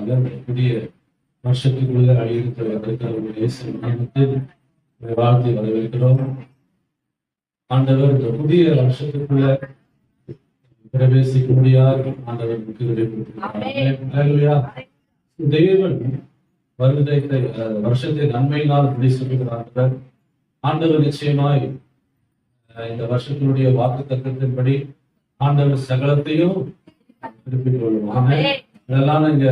மூலமாக புதிய வருஷத்துக்குள்ள நாமத்தில் வாழ்த்தி வரவேற்கிறோம். ஆண்டவர் இந்த புதிய வருஷத்துக்குள்ள பிரவேசிக்கும்படியாக ஆண்டவருக்கு விடைபெறுகிறார். தேவன் வருடத்தை வருஷத்தை நன்மையினால் முடிசுகிறார். ஆண்டவர் நிச்சயமாய் இந்த வருஷத்தினுடைய வாக்கு தத்துவத்தின்படி ஆண்டவர் சகலத்தையும் திருப்பிக் கொள்வோம். இதெல்லாம் நீங்க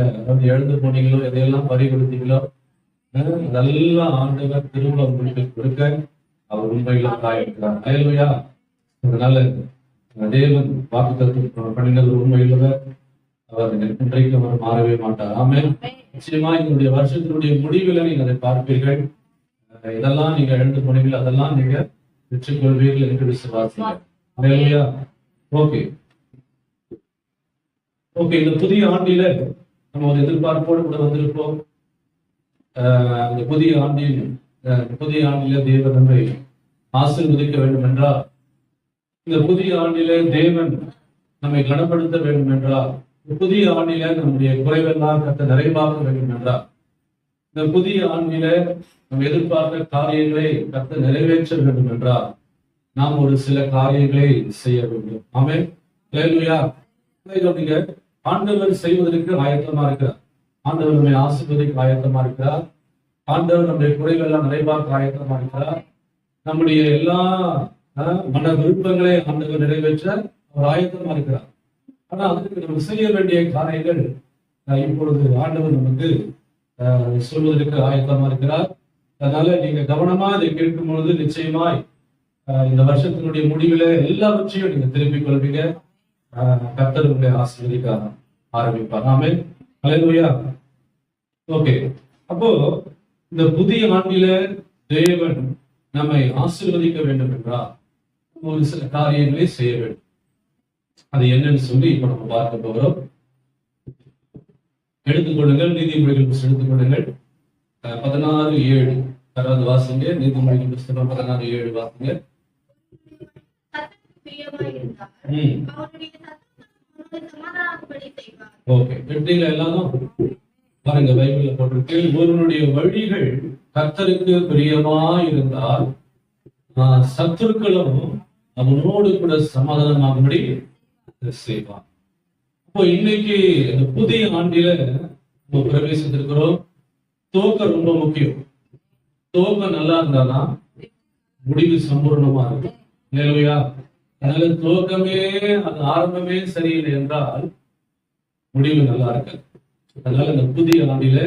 எழுந்து போனீங்களோ, எதையெல்லாம் பறிகொடுத்தீங்களோ, அதெல்லாம் ஆண்டவர் திரும்ப உங்களுக்கு கொடுக்க அவர் உண்மையில காயிருக்கிறார். அல்லேலூயா. அதனால தேவன் வாக்கு தத்துவம் பண்ணினது உண்மையுள்ளவர். அவர் இன்றைக்கு அவர் மாறவே மாட்டார். ஆமென். நிச்சயமா என்னுடைய வருஷத்தினுடைய முடிவில் நீங்க அதை பார்ப்பீர்கள். இதெல்லாம் நீங்க எழுந்து போனீங்களோ அதெல்லாம் நீங்க பெற்றுக்கொள்வீர்கள் என்று விசுவாசிங்க. அல்லேலூயா. ஓகே, இந்த புதிய ஆண்டில நம்ம ஒரு எதிர்பார்ப்போடு கூட வந்திருப்போம். இந்த புதிய ஆண்டில தேவன் நம்மை ஆசீர்வதிக்க வேண்டும் என்றால், இந்த புதிய ஆண்டில தேவன் நம்மை கனப்படுத்த வேண்டும் என்றால், இந்த புதிய ஆண்டில நம்முடைய குறைவெல்லாம் கர்த்தர் நிறைவாக்க வேண்டும் என்றால், இந்த புதிய ஆண்டில நம்ம எதிர்பார்த்த காரியங்களை கர்த்தர் நிறைவேற்ற வேண்டும் என்றால், நாம் ஒரு சில காரியங்களை செய்ய வேண்டும். ஆமென். அல்லேலூயா. நீங்க ஆண்டவர் செய்வதற்கு ஆயத்தமா இருக்கிறார். ஆண்டவர் நம்மை ஆசீர்வதிக்க ஆயத்தமா இருக்கிறார். ஆண்டவர் நம்முடைய குறைவெல்லாம் நிறைவாக்க ஆயத்தமா இருக்கிறார். நம்முடைய எல்லா மன விருப்பங்களை ஆண்டவர் நிறைவேற்ற அவர் ஆயத்தமா இருக்கிறார். ஆனா அதுக்கு நம்ம செய்ய வேண்டிய காரியங்கள் இப்பொழுது ஆண்டவர் நமக்கு சொல்வதற்கு ஆயத்தமா இருக்கிறார். அதனால நீங்க கவனமா இதை கேட்கும் பொழுது நிச்சயமாய் இந்த வருஷத்தினுடைய முடிவில் எல்லாவற்றையும் நீங்க திருப்பிக் கொள்வீங்க. கர்த்தர் உங்களை ஆசீர்வதிக்க ஆரம்பிப்பார். ஆமென். அல்லேலூயா. ஓகே, அப்போ இந்த புதிய ஆண்டில தேவன் நம்மை ஆசீர்வதிக்க வேண்டும் என்றால் ஒரு சில காரியங்களை செய்ய வேண்டும். அது என்னன்னு சொல்லி இப்ப நம்ம பார்க்க போகிறோம். எடுத்துக்கொள்ளுங்கள், நீதிமொழிகள் புத்தகம் எடுத்துக்கொள்ளுங்கள். 16:7 யாராவது வாசிங்க. நீதிமொழிகள் புத்தகம் 16:7 வாசிங்க. ஓகே, எடுத்தீங்களா எல்லாரும்? பாருங்க, பைபிள்ல போட்டிருக்கு, ஒருவனுடைய வழிகள் கர்த்தருக்கு பிரியமா இருந்தால் சத்துருக்களும் அவனோடு கூட சமாதானமாகும்படி செய்வான். இப்போ இன்னைக்கு இந்த புதிய ஆண்டில நம்ம பிரவேசித்திருக்கிறோம். துவக்கம் ரொம்ப முக்கியம். துவக்கம் நல்லா இருந்தாதான் முடிவு சம்பூர்ணமா இருக்கும். இல்லையா? அதனால துவக்கமே, அது ஆரம்பமே சரியில்லை என்றால் முடிவு நல்லா இருக்காது. அதனால இந்த புதிய ஆண்டில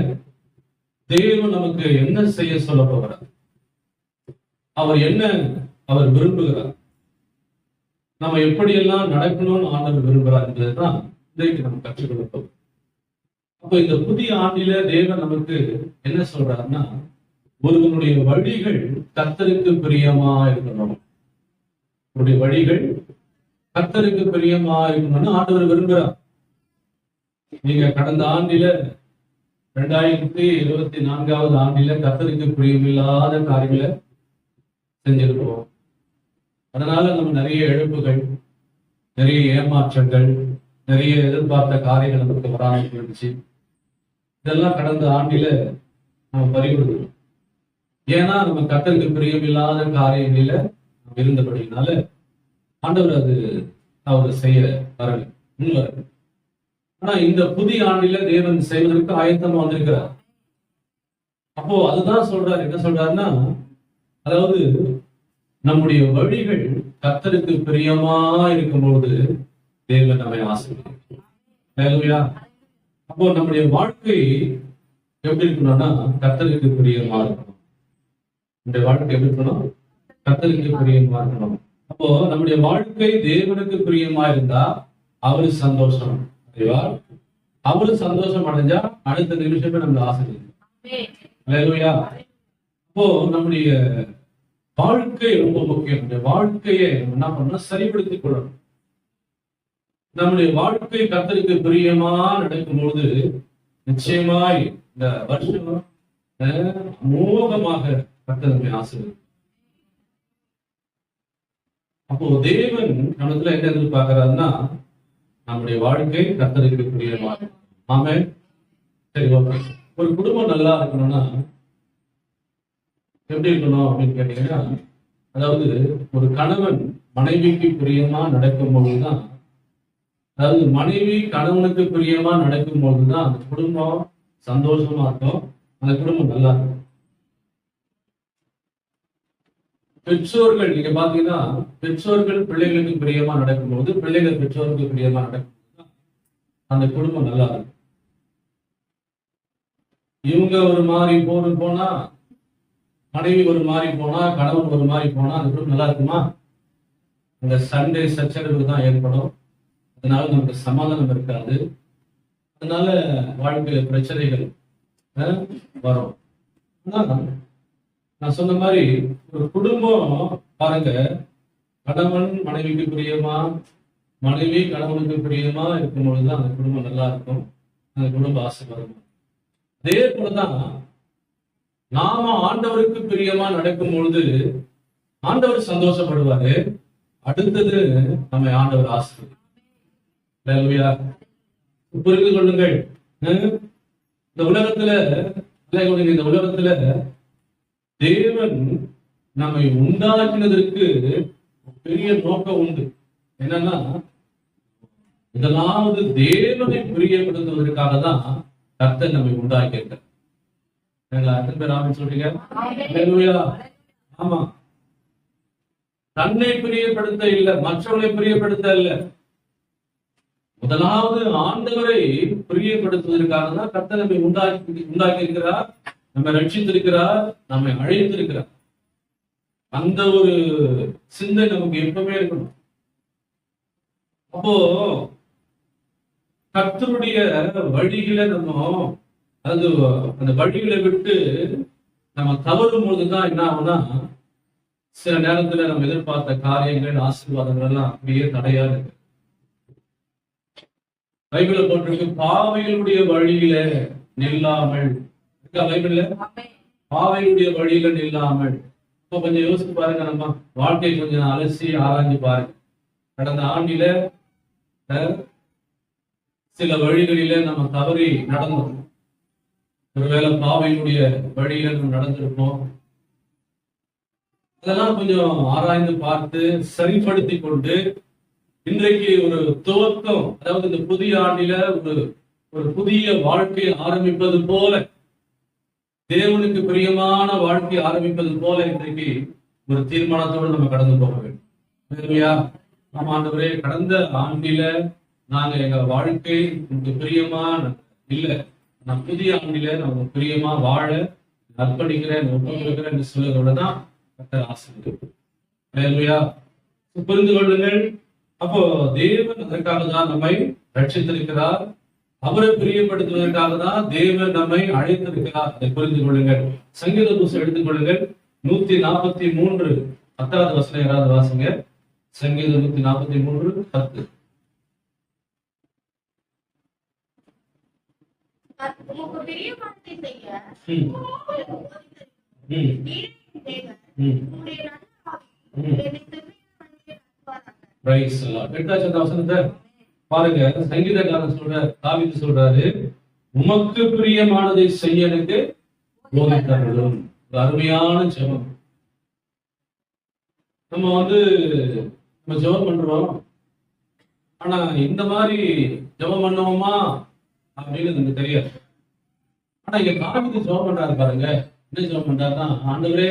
தேவன் நமக்கு என்ன செய்ய சொல்ல போகிறார், அவர் விரும்புகிறார், நம்ம எப்படியெல்லாம் நடக்கணும்னு ஆண்டவர் விரும்புகிறார் என்பதுதான் இன்றைக்கு நம்ம கற்றுக்கொள்ளப்போம். அப்ப இந்த புதிய ஆண்டில தேவன் நமக்கு என்ன சொல்றாருன்னா, ஒருவனுடைய வழிகள் கர்த்தருக்கு பிரியமா இருக்கணும். உங்களுடைய வழிகள் கர்த்தருக்கு பிரியமா இருக்கணும்னு ஆண்டவர் விரும்புகிறார். நீங்க கடந்த ஆண்டில 2024 ஆண்டில கர்த்தருக்கு பிரியமில்லாத காரியங்களை செஞ்சிருக்கோம். அதனால நம்ம நிறைய இழப்புகள், நிறைய ஏமாற்றங்கள், நிறைய எதிர்பார்த்த காரியங்கள் நமக்கு வராமல் போயிடுச்சு. இதெல்லாம் கடந்த ஆண்டில நம்ம பறிகொடுக்கணும். ஏன்னா நம்ம கர்த்தருக்கு பிரியமில்லாத காரியங்களில நம்ம இருந்தபடினால ஆண்டவர் அவர் செய்ய வரல, முன்வரல. ஆனா இந்த புதிய ஆண்டில தேவன் செய்வதற்கு ஆயத்தமா வந்திருக்கிறார். அப்போ அதுதான் சொல்றாரு. என்ன சொல்றாருன்னா, அதாவது நம்முடைய வழிகள் கர்த்தருக்கு பிரியமா இருக்கும்போது தேவன் நம்மை ஆசீர்வதிக்கிறார். அப்போ நம்முடைய வாழ்க்கை எப்படி இருக்கணும்னா கர்த்தருக்கு பிரியமா இருக்கணும். நம்முடைய வாழ்க்கை எப்படி இருக்கணும்? கர்த்தருக்கு பிரியமா இருக்கணும். அப்போ நம்முடைய வாழ்க்கை தேவனுக்கு பிரியமா இருந்தா அவரு சந்தோஷம் அடைவார். அவரு சந்தோஷம் அடைஞ்சா அடுத்த நிமிஷமே நம்ம ஆசீர்வதிக்கிறார். அப்போ நம்முடைய வாழ்க்கை ரொம்ப முக்கியம். நம்முடைய வாழ்க்கையை என்ன பண்ணணும்? சரிப்படுத்திக் கொள்ளணும். நம்முடைய வாழ்க்கை கர்த்தருக்கு பிரியமா நடக்கும்போது நிச்சயமாய் இந்த வருஷம் அமோகமாக கர்த்தர் நம்மை ஆசீர்வதிப்பார். அப்போ தேவன் நம்மத்துல என்ன எதிர்பார்க்கிறாருன்னா, நம்முடைய வாழ்க்கை கர்த்தருக்கு பிரியமா. ஆமென். சரி, ஓகே. ஒரு குடும்பம் நல்லா இருக்கணும்னா எப்படி இருக்கணும் அப்படின்னு கேட்டீங்கன்னா, அதாவது ஒரு கணவன் மனைவிக்கு பிரியமா நடக்கும் பொழுதுதான், அதாவது மனைவி கணவனுக்கு பிரியமா நடக்கும் பொழுதுதான் அந்த குடும்பம் சந்தோஷமா இருக்கும், அந்த குடும்பம் நல்லா இருக்கும். பெற்றோர்கள் நீங்க பாத்தீங்கன்னா, பெற்றோர்கள் பிள்ளைகளுக்கு பிரியமா நடக்கும்போது, பிள்ளைகள் பெற்றோருக்கு பிரியமா நடக்கும்போது அந்த குடும்பம் நல்லா இருக்கும். இவங்க ஒரு மாதிரி போனா, மனைவி ஒரு மாதிரி போனா, கணவன் ஒரு மாதிரி போனா அந்த குடும்பம் நல்லா இருக்குமா? அந்த சண்டை சச்சரவு தான் ஏற்படும். அதனால நமக்கு சமாதானம் இருக்காது. அதனால வாழ்க்கையில பிரச்சனைகள் வரும். ஆனா நான் சொன்ன மாதிரி ஒரு குடும்பம் பாருங்க, கணவன் மனைவிக்கு பிரியமா, மனைவி கணவனுக்கு பிரியமா இருக்கும் பொழுதுதான் அந்த குடும்பம் நல்லா இருக்கும், அந்த குடும்ப ஆசீர்வாதம். அதே போலதான் நாம ஆண்டவருக்கு பிரியமா நடக்கும் பொழுது ஆண்டவர் சந்தோஷப்படுவாரு. அடுத்தது நம்ம ஆண்டவர் ஆசீர்வதிப்பார். புரிந்து கொள்ளுங்கள். இந்த உலகத்துல இந்த உலகத்துல தேவன் நம்மை உண்டாக்கினதற்கு பெரிய நோக்கம் உண்டு. என்னன்னா, முதலாவது தேவனை பிரியப்படுத்துவதற்காக தான் கர்த்தர் நம்மை உண்டாக்கியிருக்கார். சொல்றீங்க? ஆமா, தன்னை பிரியப்படுத்த இல்ல, மற்றவர்களை பிரியப்படுத்த இல்ல, முதலாவது ஆண்டவரை பிரியப்படுத்துவதற்காக தான் கர்த்தர் நம்மை உண்டாக்கி இருக்கிறார், நம்மை ரட்சித்திருக்கிறார், நம்மை அழைத்திருக்கிறார். அந்த ஒரு சிந்தை நமக்கு எப்பவுமே இருக்கணும். அப்போ கர்த்தருடைய வழிகளை நம்ம அது அந்த வழிகளை விட்டு நம்ம தவறும் பொழுதுதான் என்ன ஆகும்னா, சில நேரத்துல நம்ம எதிர்பார்த்த காரியங்கள் ஆசீர்வாதங்கள் எல்லாம் அப்படியே தடையா இருக்கு. பைபிள்ல போட்டிருக்கு, பாவைகளுடைய வழியில நில்லாமல். பைபிள்ல பாவைகளுடைய வழியில நில்லாமல். இப்போ கொஞ்சம் யோசிச்சு பாருங்க, நம்ம வாழ்க்கையை கொஞ்சம் அலசி ஆராய்ஞ்சு பாருங்க. கடந்த ஆண்டில சில வழிகளில நம்ம தவறி நடந்தோம். ஒருவேளை பாவையினுடைய வழியில நம்ம நடந்திருப்போம். அதெல்லாம் கொஞ்சம் ஆராய்ந்து பார்த்து சரிப்படுத்தி கொண்டு இன்றைக்கு ஒரு துவக்கம், அதாவது இந்த புதிய ஆண்டில ஒரு புதிய வாழ்க்கையை ஆரம்பிப்பது போல, தேவனுக்கு பிரியமான வாழ்க்கையை ஆரம்பிப்பது போல இன்றைக்கு ஒரு தீர்மானத்தோடு நம்ம கடந்து போக வேண்டும். நம்ம ஆண்டவரே, கடந்த ஆண்டில நாங்க எங்க வாழ்க்கை உங்களுக்கு பிரியமா இல்ல, நான் புதிய ஆண்டில நம்ம பிரியமா வாழ அர்ப்பணிக்கிறேன், ஒப்புக்கிறேன் என்று சொல்லுறதுதான் ஆசீர்வாதம். புரிந்து கொள்ளுங்கள். அப்போ தேவன் அதற்காக தான் நம்மை ரட்சித்திருக்கிறார், அவரை பிரியப்படுத்துவதற்காக தான் தேவன் நம்மை அழைத்திருக்கிறார். அதை புரிந்து கொள்ளுங்கள். சங்கீத புஸ்தகம் எடுத்துக் கொள்ளுங்கள், 143 10வது வசனம் யாராவது வாசிங்க. சங்கீதம் 143 10. பாருங்க, சங்கீதக்காரன் சொல்ற, தாவீது சொல்றாரு, உமக்கு பிரியமானதை செய்ய எனக்கு போதித்தருளும். அருமையான ஜெபம். நம்ம ஜெபம் பண்றோம், ஆனா இந்த மாதிரி ஜெபம் பண்ணுவோமா அப்படின்னு நமக்கு தெரியாது. ஆனா இங்க தாவீது ஜெபம் பண்றாரு பாருங்க. என்ன ஜெபம் பண்றாருன்னா, ஆண்டவரே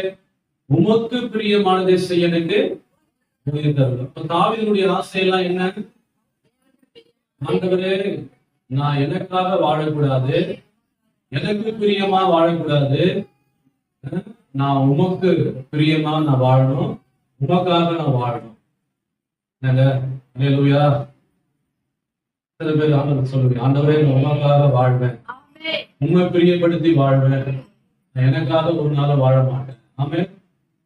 உமக்கு பிரியமானதை செய்ய எனக்கு போதித்தருளும். இப்ப தாவீதுடைய ஆசையெல்லாம் என்ன? ஆண்டவரே, நான் எனக்காக வாழக்கூடாது, எனக்கு பிரியமா வாழக்கூடாது, நான் உமக்கு பிரியமா நான் வாழணும், உமக்காக நான் வாழணும். அல்லேலூயா. சில பேர் ஆண்டவர் சொல்லுங்க, ஆண்டவரே நான் உமக்காக வாழ்வேன், உண்மை பிரியப்படுத்தி வாழ்வேன், எனக்காக ஒரு நாள் வாழ மாட்டேன். ஆமென்.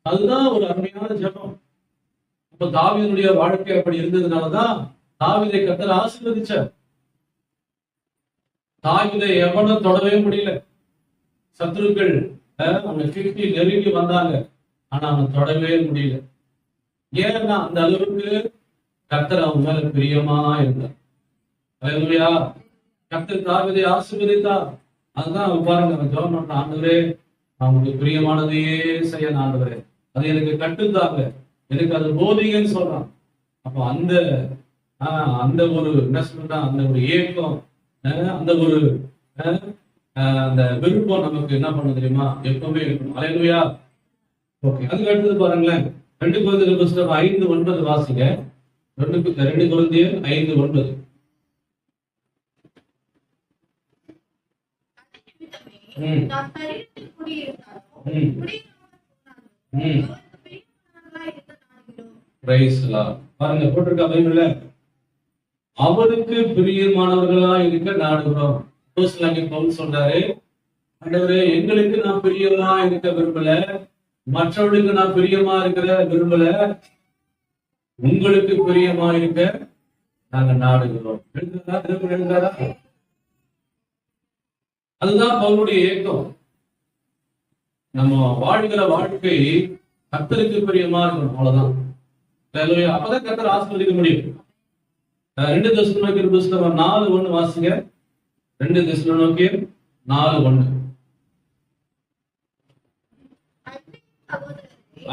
அதுதான் ஒரு அருமையான ஜெபம். இப்ப தாவீதுடைய வாழ்க்கை அப்படி இருந்ததுனாலதான் தாவீதை கர்த்தர் ஆசீர்வதிச்சார். தாவீதை எவனும் தொடவே முடியல. சத்துருக்கள் அவனை கிட்டி நெருங்கி வந்தாங்க, ஆனா அவன் தொடவே முடியல. ஏன்னா அந்த அளவுக்கு கர்த்தர் அவன் மேல பிரியமா இருந்தார். அல்லேலூயா. கர்த்தர் தாவீதை ஆசீர்வதித்தார். அதுதான் பாருங்க, அவன் ஜெபம் பண்ற, ஆண்டவரே அவனுக்கு பிரியமானதையே செய்ய ஆண்டவரே, அது எனக்கு கட்டுத்தாங்க, எனக்கு அது போதிங்கன்னு சொல்றான். அப்போ அந்த அந்த ஒரு என்ன சொல்றா, அந்த ஒரு ஏக்கம், அந்த ஒரு அந்த விருப்பம் நமக்கு என்ன பண்ண தெரியுமா, எப்பவுமே இருக்கணும். அல்லேலூயா. ஓகே, அதுக்கு அடுத்தது பாருங்களேன், 2 கொரிந்தியர் புத்தகம் 5:9 வாசிங்க. 2 கொரிந்தியர் 5:9. பாருங்க, போட்டிருக்க பைபிள்ல அவருக்கு பிரியமானவர்களா இருக்க நாடுகிறோம். பவுல் சொல்றாரு, ஆண்டவரே எங்களுக்கு நான் பிரியமா இருக்க விரும்பல, மற்றவர்களுக்கு நான் பிரியமா இருக்கிற விரும்பல, உங்களுக்கு பிரியமா இருக்க நாங்க நாடுகிறோம். எழுதுறாரா? அதுதான் பவுலுடைய ஏக்கம். நம்ம வாழ்கிற வாழ்க்கை கர்த்தருக்கு பிரியமா இருக்கணும், அவ்வளவுதான். அப்பதான் கர்த்தர் ஆசீர்வதிக்க முடியும். 2 தெசலோனிக்கேயர் புத்தகம் 4:1 வாசிங்க. 2 தெசலோனிக்கேயர் 4:1.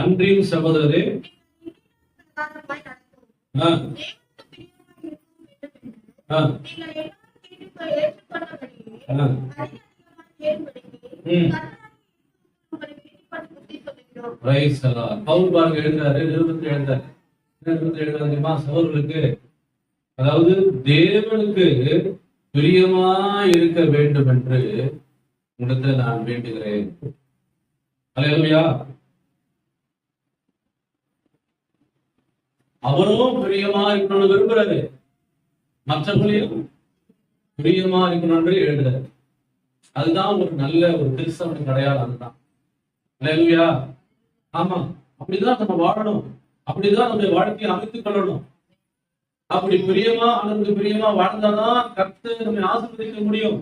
அன்றியும் சகோதரரே, பவுல் பாருங்க எழுதுறாரு, எழுதுறாரு சகோதரர்களுக்கு, அதாவது தேவனுக்கு பிரியமா இருக்க வேண்டும் என்று உங்களிடத்தில் நான் வேண்டுகிறேன். அல்லேலூயா. அவரும் பிரியமா இருக்கணும்னு விரும்புறாரு, மற்றவர்களையும் பிரியமா இருக்கணும் என்று எழுதுறாரு. அதுதான் ஒரு நல்ல ஒரு கிறிஸ்தவனுக்கு அடையாளம். அதுதான். அல்லேலூயா. ஆமா, அப்படிதான் நம்ம வாழணும், அப்படிதான் நம்ம வாழ்க்கையை அமைத்துக் கொள்ளணும். அப்படி பிரியமா அல்லது பிரியமா வாழ்ந்தாதான் கர்த்தர் நம்மை ஆசீர்வதிக்க முடியும்.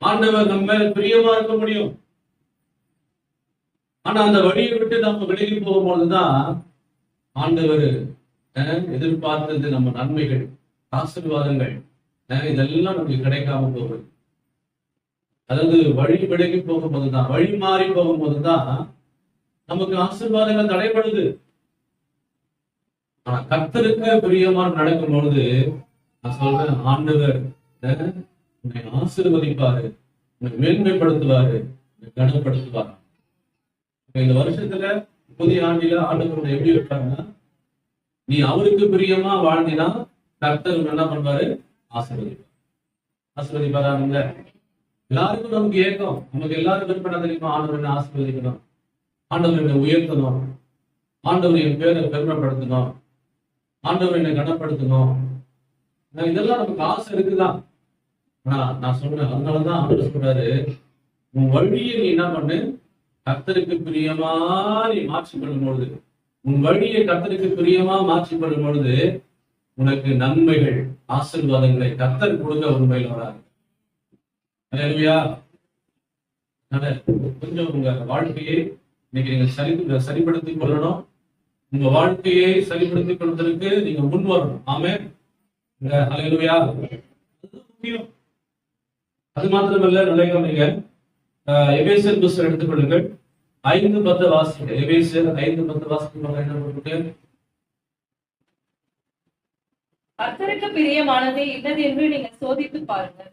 ஆண்டவர் நம்ம பிரியமா இருக்க முடியும். ஆனா அந்த வழியை விட்டு நம்ம விலகி போகும்போதுதான் ஆண்டவர் எதிர்பார்த்தது நம்ம நன்மைகள், ஆசீர்வாதங்கள் இதெல்லாம் நமக்கு கிடைக்காம போகுது. அதாவது வழி விலகி போகும்போதுதான், வழி மாறி போகும்போதுதான் நமக்கு ஆசீர்வாதங்கள் தடைபடுது. ஆனா கர்த்தருக்கு பிரியமான நடக்கும் பொழுது நான் சொல்றேன், ஆண்டவர் உன்னை ஆசீர்வதிப்பாரு, உன்னை மேன்மைப்படுத்துவாரு, உன்னை கனப்படுத்துவாரு. இந்த வருஷத்துல புதிய ஆண்டில ஆண்டவர் எப்படி இருப்பாருன்னா, நீ அவருக்கு பிரியமா வாழ்ந்தினா கர்த்தர் என்ன பண்ணுவாரு, ஆசீர்வதிப்பார். ஆசீர்வதிப்பாராங்க. எல்லாருக்கும் நமக்கு ஏக்கம், நமக்கு எல்லாரும் விருப்பம் தெரியுமா, ஆண்டவர் ஆசீர்வதிக்கணும், ஆண்டவர் உயர்த்தணும், ஆண்டவர் என் பேரை பெருமைப்படுத்தணும், ஆண்டவர் என்னை கனப்படுத்தணும். இதெல்லாம் நமக்கு ஆசை இருக்குதான். ஆனா நான் சொல்றேன், அதனாலதான் ஆண்டவர் சொல்றாரு, உன் வழியை நீ என்ன பண்ணு, கர்த்தருக்கு பிரியமா நீ மாற்றிக்கொள்ளும் பொழுது, உன் வழியை கர்த்தருக்கு பிரியமா மாற்றிக்கொள்ளும் பொழுது உனக்கு நன்மைகள், ஆசீர்வாதங்களை கர்த்தர் கொடுக்க உண்மையில் வராது. கொஞ்சம் உங்க வாழ்க்கையை இன்னைக்கு நீங்க சரிப்படுத்திக் கொள்ளணும். உங்க வாழ்க்கையை சரிப்படுத்திக் கொள்வதற்கு நீங்க முன் வரணும். ஆமென். அல்லேலூயா. அது மாத்திரமல்ல, நிலையமைங்க. எபேசியர் புத்தகம் எடுத்துக்கொள்ளுங்கள், 5:10 வாசிங்க. எபேசியர் 5:10 வாசிக்க என்ன போட்டு, கர்த்தருக்கு பிரியமானது என்னது என்று நீங்க சோதித்து பாருங்கள்.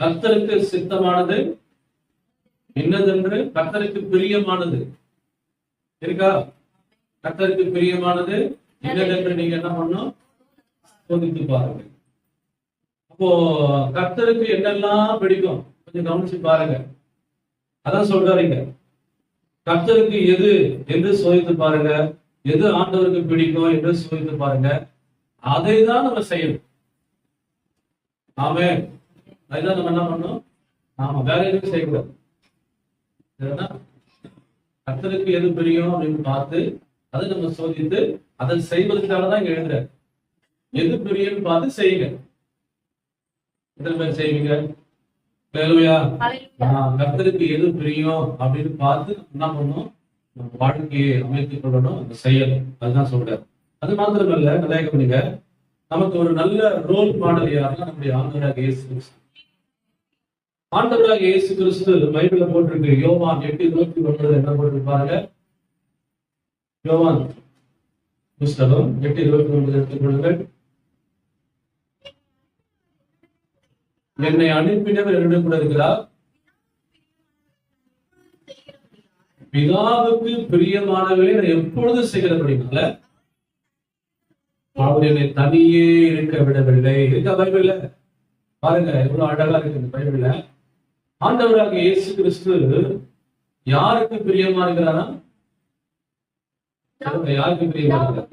கர்த்தருக்கு சித்தமானது என்னதென்று, கர்த்தருக்கு பிரியமானது இருக்கா? கர்த்தருக்கு பிரியமானது என்னதென்று நீங்க என்ன பண்ணணும், சோதித்து பாருங்க. அப்போ கர்த்தருக்கு என்னெல்லாம் பிடிக்கும் கொஞ்சம் கவனிச்சு பாருங்க. அதான் சொல்றாருங்க, கர்த்தருக்கு எது என்று சோதித்து பாருங்க, எது ஆண்டவருக்கு பிடிக்கும் என்று சோதித்து பாருங்க, அதை தான் நம்ம செய்யணும். ஆமென். அதுதான் நம்ம என்ன பண்ணணும். ஆமா, வேற எதுவும் செய்யக்கூடாது. கர்த்தருக்கு எது பிரியும் அப்படின்னு பார்த்து அதை நம்ம சோதித்து அதை செய்வதற்காகதான் எழுதுற. எது பிரியும் பார்த்து செய்யுங்க. எத்தனை பேர் செய்வீங்க? கர்த்தருக்கு எது பிரியும் அப்படின்னு பார்த்து என்ன பண்ணணும், நம்ம வாழ்க்கையை அமைத்துக் கொள்ளணும், அந்த செய்யணும். அதுதான் சொல்றாரு. அது மாத்திரமல்ல, நிலையம் பண்ணுங்க, நமக்கு ஒரு நல்ல ரோல் மாடல் யாருன்னா நம்முடைய ஆண்டவராகிய இயேசு கிறிஸ்து. ஆண்டவராக இயேசு கிறிஸ்து பைபிள்ல போட்டிருக்கு. யோவான் 8:29 என்ன போட்டிருக்கு பாருங்க. யோவான் புஸ்தகம் 8:29 எடுத்துக்கொள்ளுங்கள். என்னை அனுப்பினவர் என்னுடன் கூட இருக்கிறார், பிதாவுக்கு பிரியமானவர்களை நான் எப்பொழுது செய்கிறபடினால அவர் என்னை தனியே இருக்க விடவில்லை. இருக்க பைபிள்ல பாருங்க, எவ்வளவு அழகா இருக்கு இந்த பைபிள்ல. ஆண்டவராக இயேசு கிறிஸ்து யாருக்கு பிரியமா இருக்கிறாரா? யாருக்கு பிரியமா இருக்கிறார்?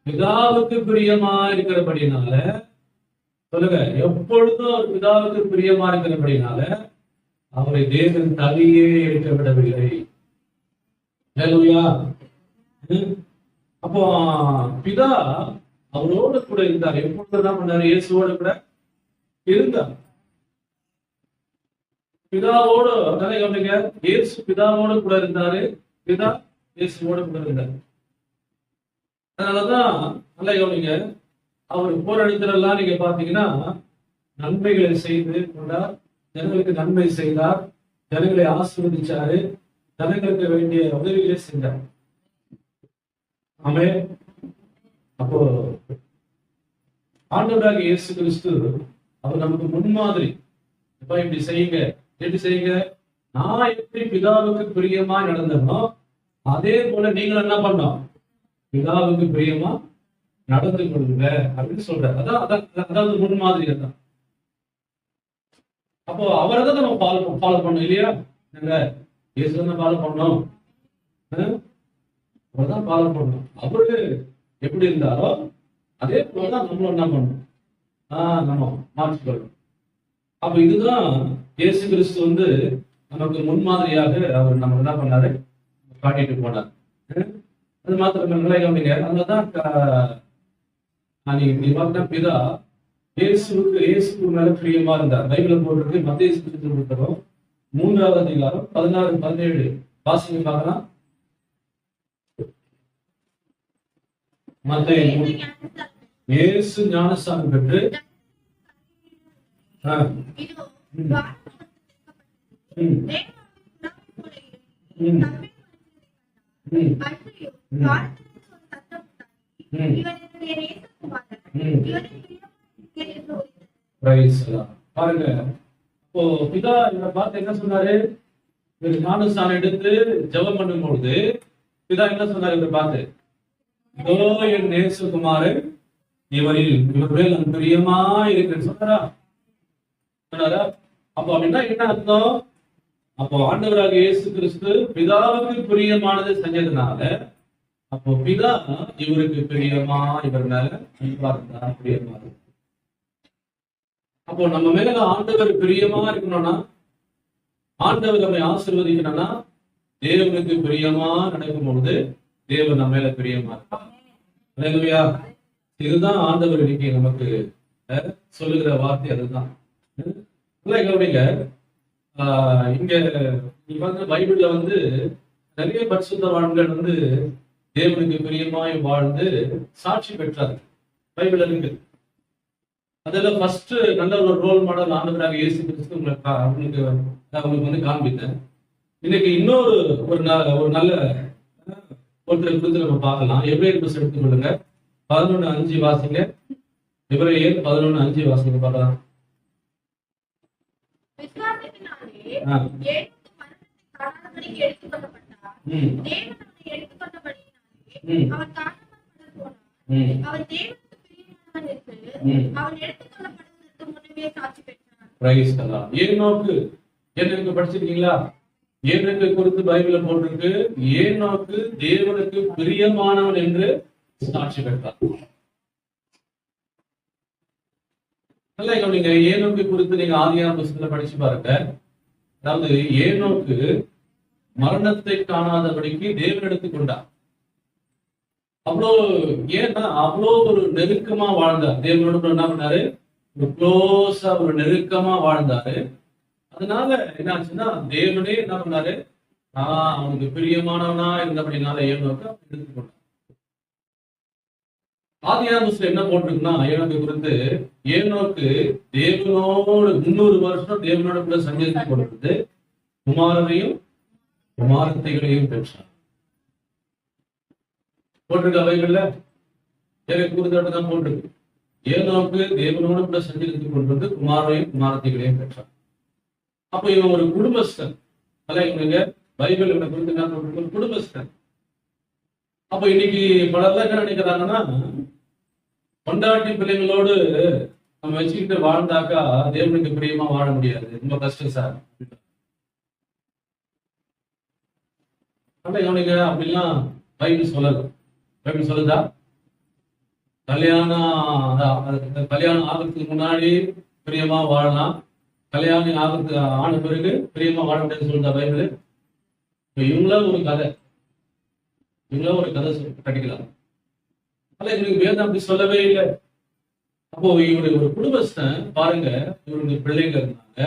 பிதாவுக்கு பிரியமா இருக்கிறபடினால சொல்லுங்க, எப்பொழுதும் அவர் பிதாவுக்கு பிரியமா இருக்கிறபடினால அவரை தேவன் தனியே இருக்க விடவில்லை. ஹல்லேலூயா. அப்போ பிதா அவரோடு கூட இருந்தார். எப்பொழுது என்ன பண்ணாரு? இயேசுவோடு கூட இருந்தார். பிதாவோடு கவனிங்க, இயேசு பிதாவோடு கூட இருந்தாரு, பிதா இயேசுவோடு கூட இருந்தார். அதனாலதான் நல்லா கவனிங்க, அவர் போற இடத்துலலாம் நீங்க பாத்தீங்கன்னா நன்மைகளை செய்து கொண்டார், ஜனங்களுக்கு நன்மை செய்தார், ஜனங்களை ஆசீர்வதிச்சாரு, ஜனங்களுக்கு வேண்டிய உதவிகளை செஞ்சார். ஆமென். அப்போ ஆண்டவராக இயேசு கிறிஸ்து அவர் நமக்கு முன்மாதிரி. இப்ப இப்படி செய்யுங்க, எப்படி செய்யுங்க, நான் எப்படி பிதாவுக்கு பிரியமா நடந்தனோ அதே போல நீங்களும் என்ன பண்ணோம், பிதாவுக்கு பிரியமா நடந்து கொள்ளுங்க அப்படின்னு சொல்ற. அதாவது முன்மாதிரி. அதான் அப்போ அவரை தான் நம்ம ஃபாலோ பண்ணோம் இல்லையா? நாங்க இயேசு தான் ஃபாலோ பண்ணோம், அவர்தான் ஃபாலோ பண்ணோம். அவரு எப்படி இருந்தாரோ அதே போலதான் நம்மளும் என்ன பண்ணணும், நம்ம மாற்றிக்கொள்ளணும். அப்ப இதுதான் இயேசு கிறிஸ்து நமக்கு முன்மாதிரியாக அவர் நம்ம என்ன பண்ணாரு, காட்டிட்டு போனார். அது மாத்திரம் கவனிங்க. அதனாலதான் பிதா இயேசுக்கு மேல பிரியமா இருந்தார். பைபிள போட்டிருக்கு. மத்தேயு புத்தகம் 3வது அதிகாரம் 16-17 வாசிங்க பார்க்கலாம். மத்தேயு இயேசு ஞானஸ்நானம் பெற்று பாருங்க. இப்போ பிதா இவரை பார்த்து என்ன சொன்னாரு? இவர் ஞானஸ்நானம் எடுத்து ஜெபம் பண்ணும் பொழுது பிதா என்ன சொன்னாரு? இவரை பார்த்து, இதோ என் நேசகுமாரன், இவர் மேல் நான் பிரியமா இருக்கிறேன்னு சொன்னாரா? அப்போ அப்படின்னா என்ன அர்த்தம்? அப்போ ஆண்டவராக இயேசு கிறிஸ்து பிதாவுக்கு பிரியமானதை செஞ்சதுனால அப்போ பிதா இவருக்கு பிரியமா, இவர் மேல அன்பா இருந்தா பிரியமா இருக்கு. அப்போ நம்ம மேல ஆண்டவர் பிரியமா இருக்கணும்னா, ஆண்டவர் நம்மை ஆசீர்வதிக்கணும்னா, தேவனுக்கு பிரியமா நடக்கும் பொழுது தேவன் நம்ம மேல பிரியமா இருப்பார். அல்லேலூயா. இதுதான் ஆண்டவர் இன்னைக்கு நமக்கு சொல்லுகிற வார்த்தை. அதுதான் கவனிங்க. இங்க பைபிள்ல நிறைய பரிசுத்தவான்கள் தேவனுக்கு பிரியமாய் வாழ்ந்து சாட்சி பெற்றார். பைபிள்ல இருக்கு. அதெல்லாம் ஃபர்ஸ்ட் நல்ல ஒரு ரோல் மாடல் ஆண்டவராக இயேசு கிறிஸ்து உங்களுக்கு காண்பித்தேன். இன்னைக்கு இன்னொரு ஒரு நல்ல ஒருத்தரை குறித்து நம்ம பார்க்கலாம். எபிரேயர் புத்தகம் எடுத்துக்கொள்ளுங்க. 11:5 வாசிங்க. எபிரேயர் 11:5 வாசிங்க பார்க்கலாம். ஏனோக்கு படிச்சிருக்கீங்களா? ஏனோக்கு குறித்து பைபிள்ல போட்டிருக்கு, ஏனோக்கு தேவனுக்கு பிரியமானவன் என்று சாட்சி பெற்றார். நல்லா கவனிங்க. ஏனோக்கு குறித்து நீங்க ஆதியாகம புத்தகத்துல படிச்சு பாருங்க. அதாவது ஏனோக்கு மரணத்தை காணாதபடிக்கு தேவன் எடுத்துக்கொண்டார். அவ்வளோ ஒரு நெருக்கமா வாழ்ந்தார். தேவனோட என்ன பண்ணாரு? ஒரு க்ளோஸா ஒரு நெருக்கமா வாழ்ந்தாரு. அதனால என்ன ஆச்சுன்னா, தேவனே என்ன பண்ணாரு? அவனுக்கு பிரியமானவனா இருந்தபடினால ஏனோக்கு எடுத்துக்கொண்டார். ஆதியாகமத்துல என்ன போட்டிருக்குன்னா ஏனோக்கை குறித்து, ஏனோக்கு தேவனோடு 300 வருஷம் தேவனோட கூட சஞ்சரித்து கொண்டிருந்து குமாரரையும் குமாரத்தைகளையும் பெற்றார். போட்டிருக்க அவைகள்ல எனக்கு குறித்து தான் போட்டிருக்கு. ஏனோக்கு தேவனோடு கூட சஞ்சரித்து கொண்டிருந்து குமாரரையும் குமாரத்தைகளையும் பெற்றார். அப்ப இவன் ஒரு குடும்பஸ்தன். இவங்க பைபிள் இவனை குறித்து என்ன போட்டிருக்கு? ஒரு குடும்பஸ்தன். அப்ப இன்னைக்கு பலர்லாம் என்ன நினைக்கிறாங்கன்னா, பொண்டாட்டி பிள்ளைங்களோடு நம்ம வச்சுக்கிட்டு வாழ்ந்தாக்கா தேவனுக்கு பிரியமா வாழ முடியாது, ரொம்ப கஷ்டம் சார். இவனுக்கு அப்படிலாம் பைபிள் சொல்லல. பைபிள் சொல்லுதா? கல்யாணம் ஆகிறதுக்கு முன்னாடி பிரியமா வாழலாம், கல்யாணம் ஆகிறதுக்கு ஆன பிறகு பிரியமா வாழ முடியாதுன்னு சொல்லுதா பைபிள்? இவங்கள ஒரு கதை கட்டிக்கலாம். இவனுக்கு வேதம் அப்படி சொல்லவே இல்லை. அப்போ இவருடைய ஒரு குடும்பஸ்தன் பாருங்க, இவருடைய பிள்ளைங்க இருந்தாங்க,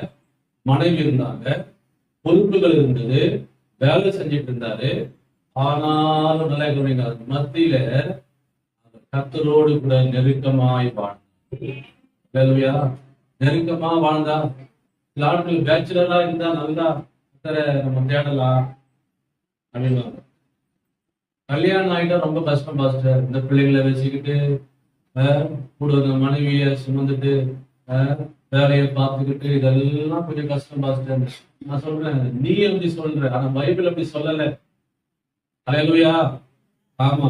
மனைவி இருந்தாங்க, பொறுப்புகள் இருந்தது, வேலை செஞ்சுட்டு இருந்தாரு. ஆனாலும் நல்லா கவனிங்க, மத்தியில கர்த்தரோடு கூட நெருக்கமாய் வாழ்ந்தா. நெருக்கமா வாழ்ந்தா. சில ஆட்கள் பேச்சுலரா இருந்தா நல்லா நம்ம தேடலாம் அப்படின்னா, கல்யாணம் ஆகிட்டா ரொம்ப கஷ்டம் பாஸ்டர். இந்த பிள்ளைங்களை வச்சுக்கிட்டு கூட மனைவிய சுமந்துட்டு வேலையை பார்த்துக்கிட்டு இதெல்லாம் கொஞ்சம் கஷ்டம் பாஸ்டர். நான் சொல்றேன், நீ எப்படி சொல்ற, ஆனா பைபிள் அப்படி சொல்லல. அல்லேலூயா. ஆமா.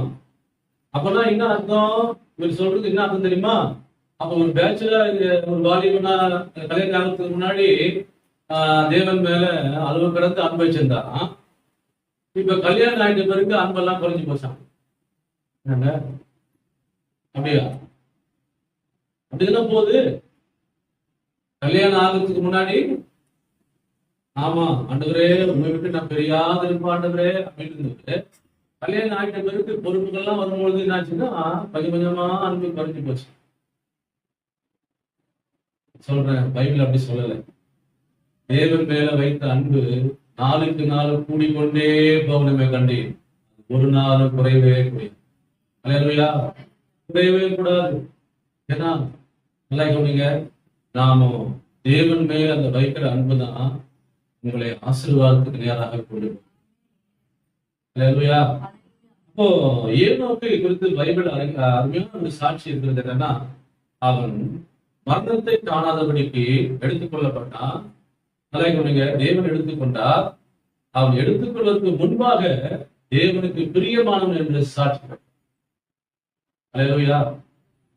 அப்பனா என்ன அர்த்தம்? இவர் சொல்றது என்ன அர்த்தம் தெரியுமா? அப்ப ஒரு பேச்சுலர், ஒரு வாலிபனா கல்யாணம் ஆகிறதுக்கு முன்னாடி தேவன் மேல அளவு கடந்து அன்பு வச்சிருந்தான். இப்ப கல்யாணம் ஆயிட்ட பிறகு அன்பெல்லாம் குறைஞ்சு போச்சான். அப்படியா? அப்படிதான் போகுது. கல்யாணம் ஆகிறதுக்கு முன்னாடி ஆமா ஆண்டவரே உண்மை விட்டு நான் பெரியாத இருப்பேன் ஆண்டவரே அப்படின்னு இருந்துட்டு, கல்யாணம் ஆகிட்ட பிறகு பொறுப்புகள்லாம் வரும்பொழுது என்னாச்சுன்னா கொஞ்சம் கொஞ்சமா அன்பு குறைஞ்சு போச்சு. சொல்றேன், பைபிள் அப்படி சொல்லலை. தேவன் மேல வைத்த அன்பு நாளுக்கு நாள் கூடிக்கொண்டே போகணுமே கண்டி, ஒரு நாள் குறையவே கூடாது. அல்லேலூயா. குறையவே கூடாது. ஏன்னா நல்லா கவனிங்க, நாமும் தேவன் மேல அந்த வைக்கிற அன்பு தான் உங்களை ஆசீர்வாதத்துக்கு நேராக கொண்டு போகும். அல்லேலூயா. அப்போ ஏனோக்கை குறித்து பைபிள் அருமையான ஒரு சாட்சி இருக்கிறது. என்னன்னா, அவன் மரணத்தை காணாதபடிக்கு எடுத்துக்கொள்ளப்பட்டான். தேவன் எடுத்துக்கொண்டார். அவன் எடுத்துக்கொள்வதற்கு முன்பாக தேவனுக்கு பிரியமானவன் என்று சாட்சி பெற்றான். அல்லேலூயா.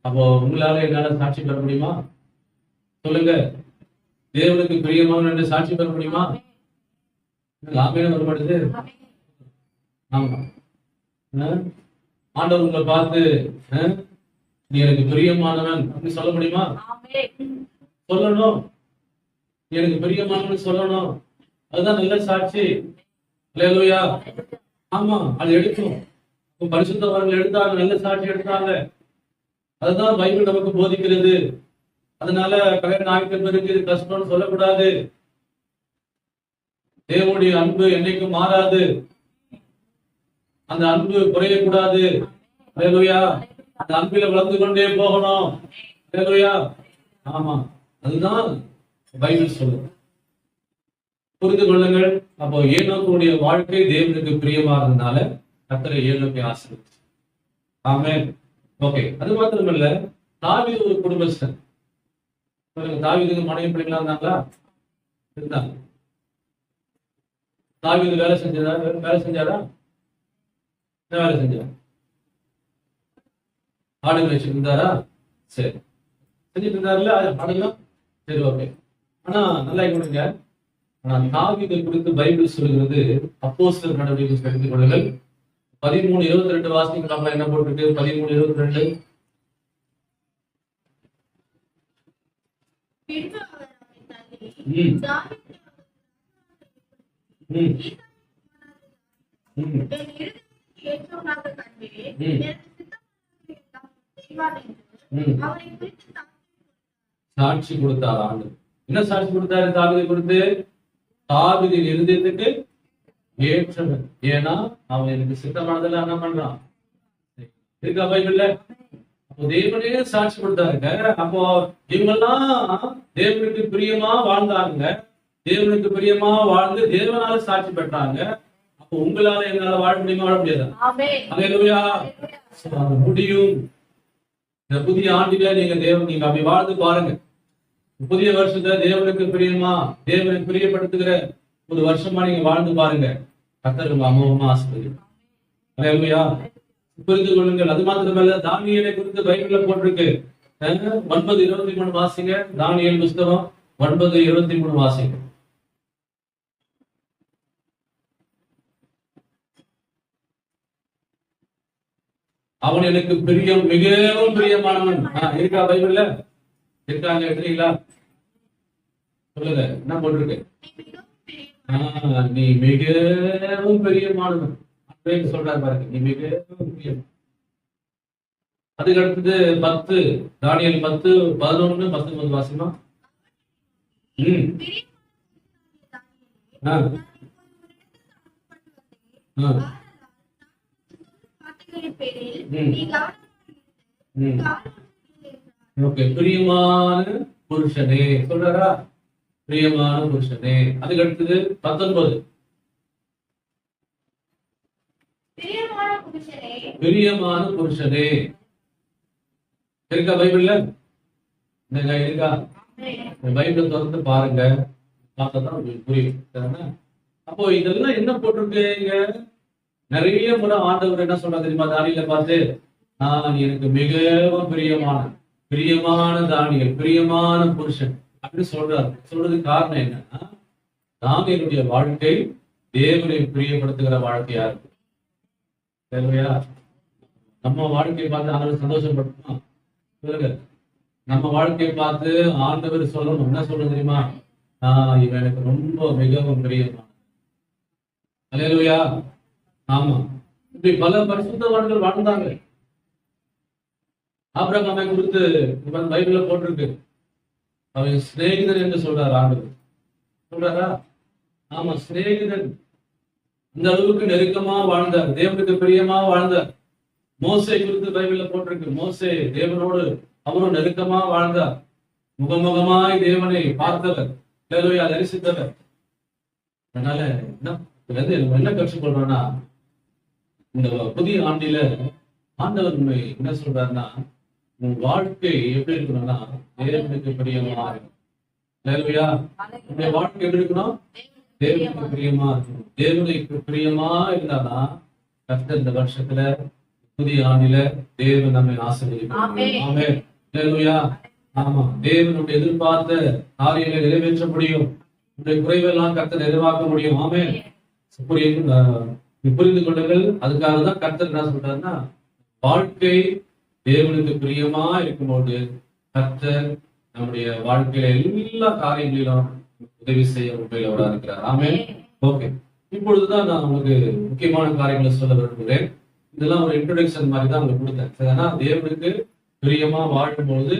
அப்போ உங்களால என்னால சாட்சி பெற முடியுமா? சொல்லுங்க, தேவனுக்கு பிரியமானவன் என்று சாட்சி பெற முடியுமா? ஆமென் வரப்படுது. ஆமா. ஆண்டவர் உங்களை பார்த்து நீ எனக்கு பிரியமானவன் அப்படின்னு சொல்ல முடியுமா? சொல்லணும். எனக்கு பிரியமானவன் சொல்லணும். அதுதான் நல்ல சாட்சி. அல்லேலூயா. ஆமா, அது எடுக்கும். பரிசுத்தவான்கள் எடுத்தாங்க, நல்ல சாட்சி எடுத்தாங்க. அதுதான் பைபிள் நமக்கு போதிக்கிறது. அதனால கல்யாணம் ஆகிட்ட பிறகு இது கஷ்டம்னு சொல்லக்கூடாது. தேவனுடைய அன்பு என்னைக்கும் மாறாது. அந்த அன்பு குறையக்கூடாது. அல்லேலூயா. அந்த அன்பில வளர்ந்து கொண்டே போகணும். அல்லேலூயா. ஆமா, அதுதான் பைபிள் சொல்லுது. புரிந்து கொள்ளுங்கள். அப்போ ஏனோக்குடைய வாழ்க்கை தேவனுக்கு பிரியமா இருந்தனால கர்த்தர் ஏனோக்கை ஆசீர்வதிச்சார். ஆமென். ஓகே. அது மாத்திரமல்ல, தாவீது ஒரு குடும்பஸ்தன். தாவீதுக்கு மனைவி பிள்ளைங்களா இருந்தாங்களா? இருந்தாங்க. தாவீது வேலை செஞ்சாரா? என்ன வேலை செஞ்சாரா? ஆடு வச்சுட்டு இருந்தாரா? சரி, செஞ்சுட்டு இருந்தாருல ஆடுலாம். சரி, ஓகே. ஆனா நல்லா கேளுங்க, ஆனா தாவீதை குறித்து பைபிள் சொல்லுகிறது, அப்போஸ்தலர் நடவடிக்கைகள் எடுத்துக் கொள்ளுங்கள். 13:22 வாசிக்கலாம். என்ன போட்டிருக்கு? 13:22. சாட்சி கொடுத்தார் ஆண்டு. என்ன சாட்சி கொடுத்தாரு தாவீதை குறித்து? தாவீதின் இருதயத்துக்கு ஏற்றவன். ஏன்னா அவன் எனக்கு சித்தமானதெல்லாம் என்ன பண்றான்? இருக்கா பைபிள்ல? தேவனே சாட்சி கொடுத்தாருங்க. அப்போ இவங்கெல்லாம் தேவனுக்கு பிரியமா வாழ்ந்தாங்க, தேவனுக்கு பிரியமா வாழ்ந்து தேவனால சாட்சி பெற்றாங்க. அப்போ உங்களால எங்களால வாழ முடியுமா? வாழ முடியாது. அல்லேலூயா. அது முடியும். இந்த புதிய ஆண்டில நீங்க அப்படி வாழ்ந்து பாருங்க. புதிய வருஷத்துல தேவனுக்கு பிரியமா, தேவனுக்கு பிரியப்படுத்துகிற ஒரு வருஷமா நீங்க வாழ்ந்து பாருங்க. கர்த்தர் உங்க அமோகமா ஆசீர்வதிப்பார். அல்லேலூயா. புரிந்து கொள்ளுங்கள். அது மாத்திரமல்ல, தானியேலை குறித்து பைபிள்ல போட்டிருக்கு. 9:23 வாசிங்க. தானியேல் புஸ்தகம் 9:23 வாசிங்க. அவன் எனக்கு பிரியம், மிகவும் பிரியமானவன். இருக்கா பைபிள்ல? இருக்காங்க, எடுக்கிறீங்களா? சொல்லுங்க, என்ன போட்டிருக்கு? நீ மிகவும் பிரியமானவன் சொல்றாரு பாருங்க. நீ மிகவும் பிரியம். அதுக்கு அடுத்தது 10, தானியேல் 10:11, 19 வாசிமா. பிரியமான புருஷனே சொல்றாரா? பிரியமான புருஷனே. அதுக்கு அடுத்தது 19, பிரியமான புருஷனே. இருக்கா பைபிள்ல? இருக்கா? பைபிள் திறந்து பாருங்க, பார்த்தாதான் உங்களுக்கு புரியும். அப்போ இதெல்லாம் என்ன போட்டிருக்கு? நிறைய முறை ஆண்டவர் என்ன சொல்றாரு தெரியுமா? தானியேலை பார்த்து, நான் எனக்கு மிகவும் பிரியமான தானியேல், பிரியமான புருஷன் அப்படின்னு சொல்றாரு. சொல்றதுக்கு காரணம் என்னன்னா, நான் என்னுடைய வாழ்க்கை தேவனை பிரியப்படுத்துகிற வாழ்க்கையா இருக்கு. சரியா? நம்ம வாழ்க்கையை பார்த்து ஆண்டவர் சந்தோஷப்பட்டுமா? சொல்லுங்க. நம்ம வாழ்க்கையை பார்த்து ஆண்டவர் சொல்லணும். என்ன சொல்றது தெரியுமா? இவன் எனக்கு ரொம்ப மிகவும் பிரியமான. அல்லேலூயா. ஆமா, இப்படி பல பரிசுத்தவான்கள் வாழ்ந்தாங்க. ஆபிரகாமை குறித்து பைபிள்ல போட்டிருக்கு. அவன் சிநேகிதன் என்று சொல்றாரு ஆண்டவர். சொல்றாரா? ஆமா, சிநேகிதன். இந்த அளவுக்கு நெருக்கமா வாழ்ந்தார், தேவனுக்கு பிரியமா வாழ்ந்தார். மோசே குறித்து பைபிள்ல போட்டிருக்கு. மோசே தேவனோடு அவரும் நெருக்கமா வாழ்ந்தார். முகமுகமாய் தேவனை பார்த்தவர், தரிசித்தவர். அதனால என்ன கற்றுக்கொள்றோம்னா, இந்த புதிய ஆண்டில ஆண்டவர் உண்மை என்ன சொல்றாருன்னா, உன் வாழ்க்கை எப்படி இருக்கணும்னா தேவனுக்கு பிரியமா இருக்கும். உன்னுடைய வாழ்க்கை எப்படி இருக்கணும்? தேவனுக்கு பிரியமா இருக்கணும். தேவனுக்கு பிரியமா இருந்தாதான் கர்த்தர் இந்த வருஷத்துல புதிய ஆண்டில தேவன் நம்மை ஆசீர்வதிப்பார். ஆமா, தேவனுடைய எதிர்பார்த்த காரியங்களை நிறைவேற்ற முடியும். உன்னுடைய குறைவெல்லாம் கர்த்தர் நிறைவாக்க முடியும். ஆமென். புரிந்து கொள்ளுங்கள். அதுக்காக தான் கர்த்தர் என்ன சொல்றாருன்னா, வாழ்க்கை தேவனுக்கு பிரியமா இருக்கும்போது கர்த்தர் நம்முடைய வாழ்க்கையில எல்லா காரியங்களிலும் உதவி செய்ய உண்மையிலோட இருக்கிறார். ஆமென். ஓகே, இப்பொழுதுதான் நான் உங்களுக்கு முக்கியமான காரியங்களை சொல்ல விரும்புகிறேன். இதெல்லாம் ஒரு இன்ட்ரோடக்ஷன் மாதிரி தான் உங்களுக்கு கொடுத்தேன். ஏன்னா தேவனுக்கு பிரியமா வாழும்போது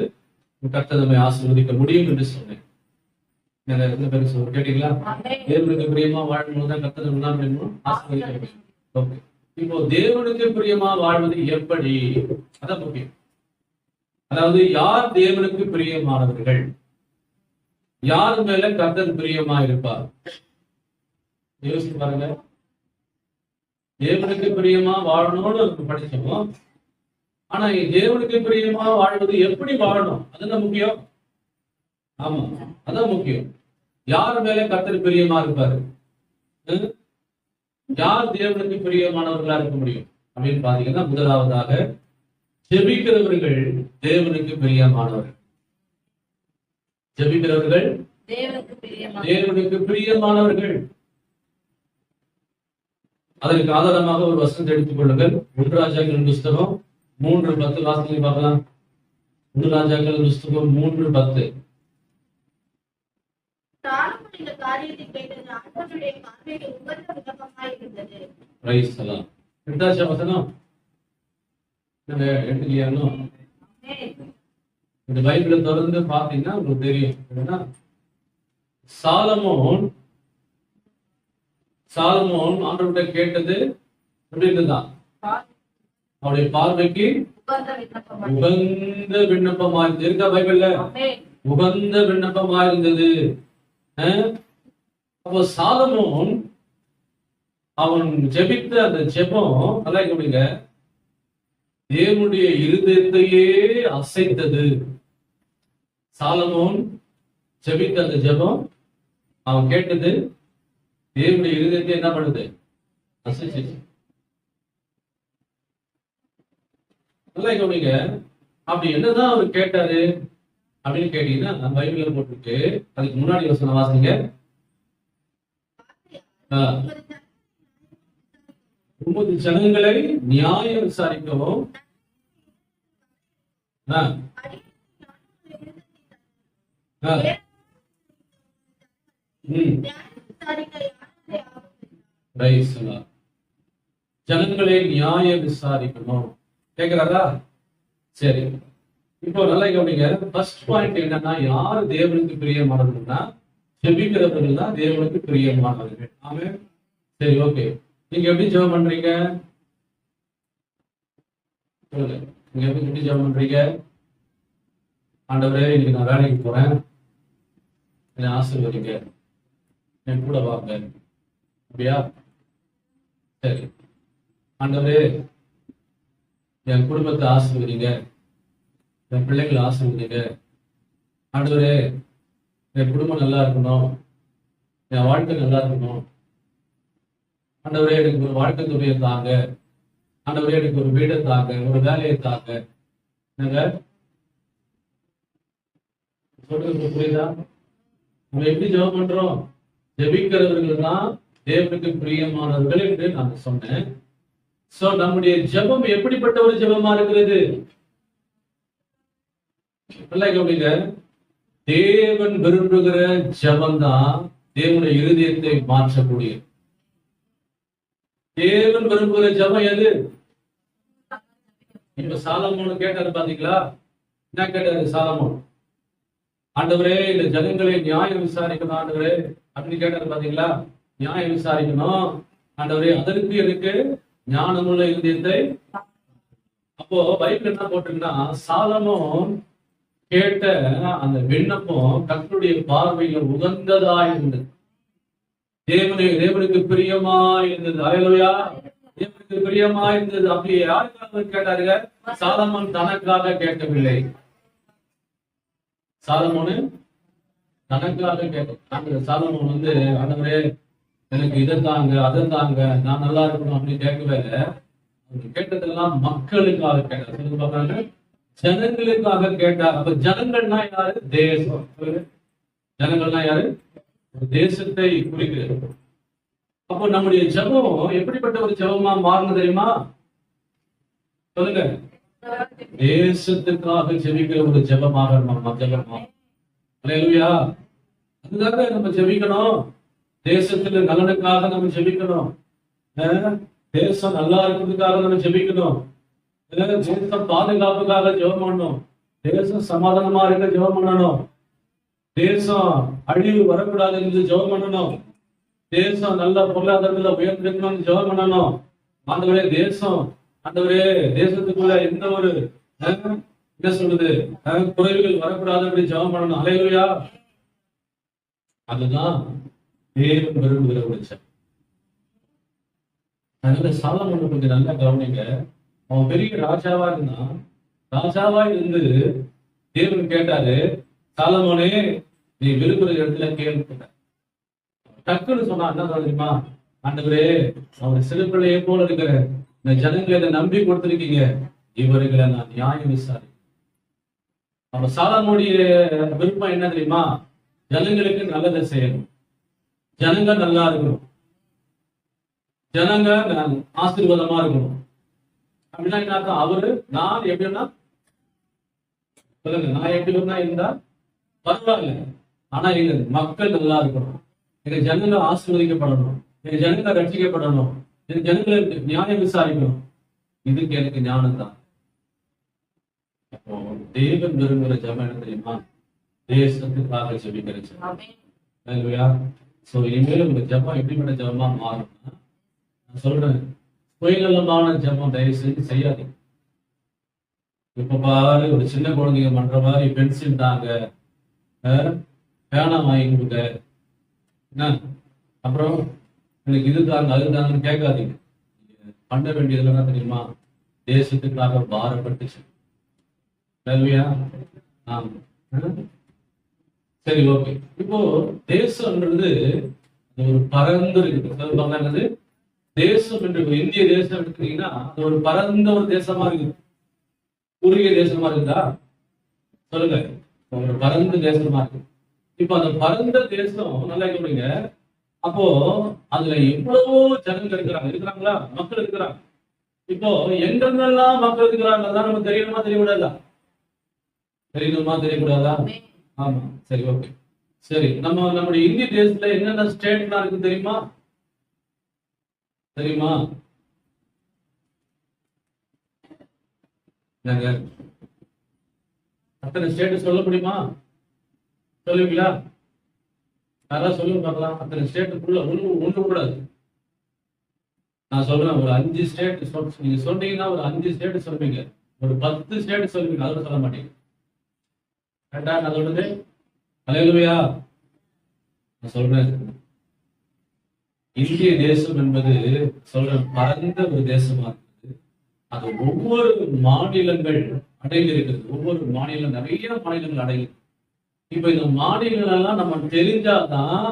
கர்த்தர் நம்மை ஆசீர்வதிக்க முடியும் என்று சொன்னேன். கேட்டீங்களா? தேவனுக்கு பிரியமா வாழும்போது தான் கர்த்தர் நம்மை ஆசீர்வதிக்க முடியும். ஓகே, இப்போ தேவனுக்கு பிரியமா வாழ்வது எப்படி? அதான் முக்கியம். அதாவது யார் தேவனுக்கு பிரியமானவர்கள், யார் மேல கர்த்தர் பிரியமா இருப்பார்? யோசிச்சு பாருங்க. தேவனுக்கு பிரியமா வாழணும்னு படிச்சோம். ஆனா தேவனுக்கு பிரியமா வாழ்வது எப்படி வாழணும்? அதுதான் முக்கியம். ஆமா, அதான் முக்கியம். யார் மேல கர்த்தர் பிரியமா இருப்பாரு? யார் தேவனுக்கு பிரியமானவர்களா இருக்க முடியும் அப்படின்னு பாத்தீங்கன்னா, முதலாவதாக ஜெபிக்கிறவர்கள் தேவனுக்கு பிரியமானவர்கள். ஜெபிக்கிறவர்கள் தேவனுக்கு பிரியமானவர்கள். அதற்கு ஆதாரமாக ஒரு வசனத்தை எடுத்துக் கொள்ளுங்கள். 1 ராஜாக்கள் புஸ்தகம் 3:10 வாசித்து பார்க்கலாம். 1 ராஜாக்கள் புஸ்தகம் 3:10. இந்த பைபிளை தொடர்ந்து பாத்தீங்கன்னா உங்களுக்கு தெரியும். சாலமோன் ஆண்டவர்கிட்ட கேட்டது எப்படி இருந்துதான்? அவருடைய பார்வைக்கு உகந்த விண்ணப்பமா இருக்கா பைபிள்ல? உகந்த விண்ணப்பமா இருந்தது. அப்போ சாலமோன் அவன் ஜெபித்த அந்த ஜெபம் நல்லா கவனிங்க, தேவனுடைய இருதயத்தையே அசைத்தது. சாலமோன் ஜெபித்த அந்த ஜெபம் அவன் கேட்டது தேவனுடைய இருதயத்தை என்ன பண்ணுது? அசைச்சிச்சு. நல்லா கவனிங்க, அப்படி என்னதான் அவர் கேட்டாரு அப்படின்னு கேட்டீங்கன்னா பைபிள்ல போட்டுட்டு அதுக்கு முன்னாடி வசனம் வாசிங்க. உமது ஜனங்களை நியாயம் விசாரிக்கவும் ஜனங்களை நியாயம் விசாரிக்கணும் கேக்குறாரா? சரி, இப்போ நல்லா கவனிங்க. ஃபர்ஸ்ட் பாயிண்ட் என்னன்னா, யாரு தேவனுக்கு பிரியமானவர்கள்னா ஜெபிக்கிறவர்கள் தான் தேவனுக்கு பிரியமானவர்கள். ஆமென். சரி, ஓகே. நீங்க எப்படி ஜெபம் பண்றீங்க? சொல்லுங்க, நீங்க எப்படி ஜெபம் பண்றீங்க? ஆண்டவரே, இன்னைக்கு நான் வேலைக்கு போறேன், என்னை ஆசீர்வதிங்க, என் கூட வாங்க, அப்படியா? சரி. ஆண்டவரே, என் குடும்பத்தை ஆசீர்வதிங்க, என் பிள்ளைகளை ஆசீர்வதிங்க. ஆண்டவரே, என் குடும்பம் நல்லா இருக்கணும், என் வாழ்க்கை நல்லா இருக்கணும். ஆண்டவரே, எனக்கு ஒரு வாழ்க்கை துணையை தாங்க. ஆண்டவரே, எனக்கு ஒரு வீடை தாங்க, ஒரு வேலையை தாங்க. என்னங்க சொல்றது புரியுதா? நம்ம எப்படி ஜெபம் பண்றோம்? ஜெபிக்கிறவர்கள் தான் தேவனுக்கு பிரியமானவர்கள் என்று நான் சொன்னேன். சோ நம்முடைய ஜெபம் எப்படிப்பட்ட ஒரு ஜெபமா இருக்கிறது? கவனிங்க, தேவன் விரும்புகிற ஜெபம் தான் தேவனுடைய இருதயத்தை மாற்றக்கூடிய. தேவன் விரும்புகிற ஜெபம் எது? இப்ப சாலமோன் கேட்டாரு பாத்தீங்களா? என்ன கேட்டாரு சாலமோன்? ஆண்டவரே, இந்த ஜனங்களை நியாயம் விசாரிக்கணும் ஆண்டவரே அப்படின்னு கேட்டாரு பாத்தீங்களா? நியாயம் விசாரிக்கணும் ஆண்டவரே, அதற்கு எனக்கு ஞானமுள்ள இருதயத்தை. அப்போ பைபிள் என்ன போட்டிருக்குன்னா, சாலமோன் கேட்ட அந்த விண்ணப்பம் கர்த்தருடைய பார்வையில் உகந்ததா இருந்தது, தேவனுக்கு பிரியமா இருந்தது. அல்லேலூயா, தேவனுக்கு பிரியமா இருந்தது. அப்படி யாருக்காக கேட்டாருங்க? சாலமோன் தனக்காக கேட்கவில்லை. சாலமோனு தனக்காக கேட்க. சாலமோன் ஆண்டவரே, எனக்கு இதை தாங்க, அதை தாங்க, நான் நல்லா இருக்கணும் அப்படின்னு கேட்கவே இல்லை. கேட்டதெல்லாம் மக்களுக்காக கேட்டார். சொல்லுங்க பாக்குறாங்க, ஜனங்களுக்காக கேட்டார். அப்ப ஜனங்கள்னா யாரு? தேசம். ஜனங்கள்னா யாரு? தேசத்தை குறிக்கிறது. அப்போ நம்முடைய ஜெபம் எப்படிப்பட்ட ஒரு ஜெபமா மாறணும் தெரியுமா? சொல்லுங்க. தேசத்துக்காக ஜெபிக்கிற ஒரு ஜெபமாக நம்ம ஜெபமா. அல்லேலூயா. அதுக்காக நம்ம ஜெபிக்கணும். தேசத்துல நலனுக்காக நம்ம ஜெபிக்கணும். தேசம் நல்லா இருக்கிறதுக்காக நம்ம ஜெபிக்கணும். தேசம் பாதுகாப்புக்காக ஜெபம் பண்ணணும். தேசம் சமாதானமா இருக்க ஜெபம் பண்ணணும். தேசம் அழிவு வரக்கூடாது என்று ஜெபம் பண்ணணும். தேசம் நல்ல பொருளாதாரத்துல உயர்ந்திருக்கணும்னு ஜெபம் பண்ணணும். ஆண்டவரே, தேசம் ஆண்டவரே, தேசத்துக்குள்ள எந்த ஒரு என்ன சொல்றது குறைவுகள் வரக்கூடாது அப்படின்னு ஜெபம் பண்ணணும். அல்லேலூயா. அதுதான் தேவன் விரும்புகிற ஒரு ஜெபம். அதனால சாலமோன் கொஞ்சம் நல்லா கவனிங்க. அவன் பெரிய ராஜாவா இருந்தான். ராஜாவா இருந்து தேவன் கேட்டாரு, சாலமோனே, நீ விரும்புகிற இடத்துல கேள்வி. டக்குன்னு சொன்னா என்ன தெரியுமா? ஆண்டவரே, அவர் சிறு பிள்ளையை போல இருக்கிற இந்த ஜனங்களை நம்பி கொடுத்திருக்கீங்க, இவர்களை நான் நியாயம் விசாரி. அப்ப சாலமோனுடைய விருப்பம் என்ன தெரியுமா? ஜனங்களுக்கு நல்லதை செய்யணும், ஜனங்க நல்லா இருக்கணும், ஜனங்க ஆசீர்வாதமா இருக்கணும். அப்படின்னா என்ன? அவரு நான் எப்படின்னா சொல்லுங்க, நான் எப்படி இருந்தா பரவாயில்ல, ஆனா எங்க மக்கள் நல்லா இருக்கணும், எங்க ஜனங்க ஆசீர்வதிக்கப்படணும், எங்க ஜனங்க ரட்சிக்கப்படணும், எங்க ஜனங்களை நியாயம் விசாரிக்கணும். இதுக்கு எனக்கு ஞானம் தான். அப்போ தேவன் விரும்புகிற ஜெபம் என்ன தெரியுமா? தேசத்துக்காக ஜெபிக்கிற ஜெபம். சோ இனிமேல் உங்க ஜெபம் எப்படிப்பட்ட ஜெபமா மாறும்னா, நான் சொல்றேன், சுயநலமான ஜெபம் தயவு செஞ்சு செய்யாதீங்க. இப்ப பாரு ஒரு சின்ன குழந்தைங்க பண்ற மாதிரி பென்சில் தாங்க, பேனா வாங்கி கொடுங்க, என்ன அப்புறம் எனக்கு இது தாங்க அது தாங்கன்னு கேட்காதீங்க. பண்ண வேண்டியதுல தெரியுமா? தேசத்துக்காக பாரப்பட்டுச்சு. ஆமா. சரி, ஓகே. இப்போ தேசம்ன்றது ஒரு பரந்து இருக்குது. தேசம் என்று இந்திய தேசம் எடுத்துட்டீங்கன்னா அது ஒரு பரந்த ஒரு தேசமா இருக்குது. குறுகிய தேசமா இருக்குதா? சொல்லுங்க. ஒரு பரந்த தேசமா இருக்கு. இப்ப அந்த பரந்த தேசம் நல்லா கேளுங்க. அப்போ அதுல எவ்வளவோ ஜனங்கள் இருக்கிறாங்களா? மக்கள் இருக்கிறாங்க. இப்போ எங்கெங்கெல்லாம் மக்கள் இருக்கிறாங்க அதான் நமக்கு தெரியணுமா தெரியக்கூடாதா? தெரியணுமா தெரியக்கூடாதா? ஆமா. சரி, ஓகே. சரி, நம்முடைய இந்திய தேசத்துல என்னென்ன ஸ்டேட்லாம் இருக்கு தெரியுமா? தெரியுமா? அத்தனை ஸ்டேட் சொல்ல முடியுமா? சொல்லுவீங்களா? யாராவது சொல்லுங்க பார்க்கலாம். அத்தனை ஸ்டேட்டுக்குள்ள ஒன்று கூடாது. நான் சொல்றேன், ஒரு 5 ஸ்டேட் நீங்க சொன்னீங்கன்னா ஒரு 5 ஸ்டேட் சொல்லுவீங்க. ஒரு 10 ஸ்டேட் சொல்லுவீங்க, அதோட சொல்ல மாட்டீங்க. கரெக்டா நான் சொல்றது? அல்லேலூயா. நான் சொல்றேன், இந்திய தேசம் என்பது சொல்றேன் பரந்த ஒரு தேசமா இருக்குது. அது ஒவ்வொரு மாநிலங்கள் அடங்கி இருக்கிறது. ஒவ்வொரு மாநிலம், நிறைய மாநிலங்கள் அடங்கி. இப்ப இந்த மாநிலங்கள் எல்லாம் நம்ம தெரிஞ்சாதான்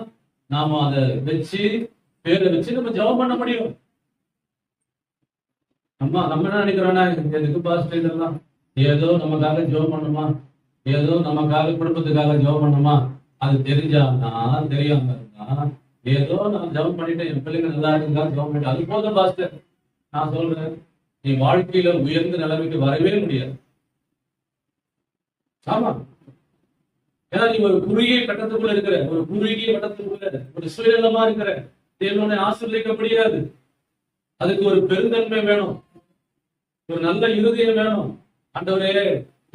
நாம அதை வச்சு பேரை வச்சு நம்ம ஜெபம் பண்ண முடியும். நம்ம என்ன நினைக்கிறோம்னா, எதுக்கு பாஸ்டர் இதெல்லாம்? ஏதோ நமக்காக ஜெபம் பண்ணுமா, ஏதோ நமக்காக குடும்பத்துக்காக ஜெபம் பண்ணுமா? அது தெரிஞ்சானா தெரியாம இருந்தா ஏதோ நான் ஜெபம் பண்ணிட்டு என் பிள்ளைங்க நல்லா இருந்தா ஜெபம் பண்ணிட்டு அது போதும் பாஸ்டர். நான் சொல்றேன், நீ வாழ்க்கையில உயர்ந்த நிலைமைக்கு வரவே முடியாது. ஆமா. ஏன்னா நீ ஒரு குறுகிய கட்டத்துக்குள்ள இருக்கிற, ஒரு குறுகிய கட்டத்துக்குள்ள ஒரு சுயநலமா இருக்கிற. தேவனை ஆசீர்வதிக்க முடியாது. அதுக்கு ஒரு பெருந்தன்மை வேணும், ஒரு நல்ல இருதயம் வேணும். ஆண்டவரே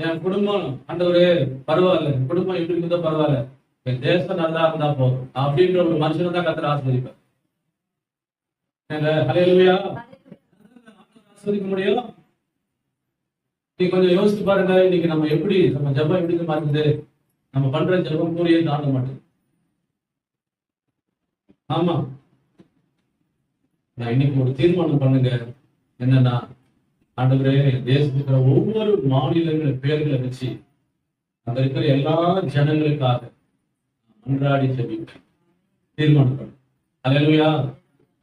என் குடும்பம், ஆண்டவரே பரவாயில்ல, குடும்பம் எப்படி இருந்தா பரவாயில்ல, என் தேசம் நல்லா இருந்தா போதும் அப்படின்ற ஒரு மனுஷனை தான் கர்த்தர் ஆசீர்வதிப்பார். ஹல்லேலூயா. ஆசீர்வதிக்க முடியும். நீ கொஞ்சம் யோசிச்சு பாருங்க, இன்னைக்கு நம்ம ஜெபம் எப்படி இருக்குது? நம்ம பண்ற ஜெபம் கூறியே தாண்ட மாட்டேன். ஆமா. நான் இன்னைக்கு ஒரு தீர்மானம் பண்ணுங்க. என்னன்னா, ஆண்டவரே தேசத்துக்கு இருக்கிற ஒவ்வொரு மாநிலங்கள் பேர்களை வச்சு அங்க இருக்கிற எல்லா ஜனங்களுக்காக மன்றாடி ஜெபிக்க தீர்மானம் பண்ணுங்க. அல்லேலூயா.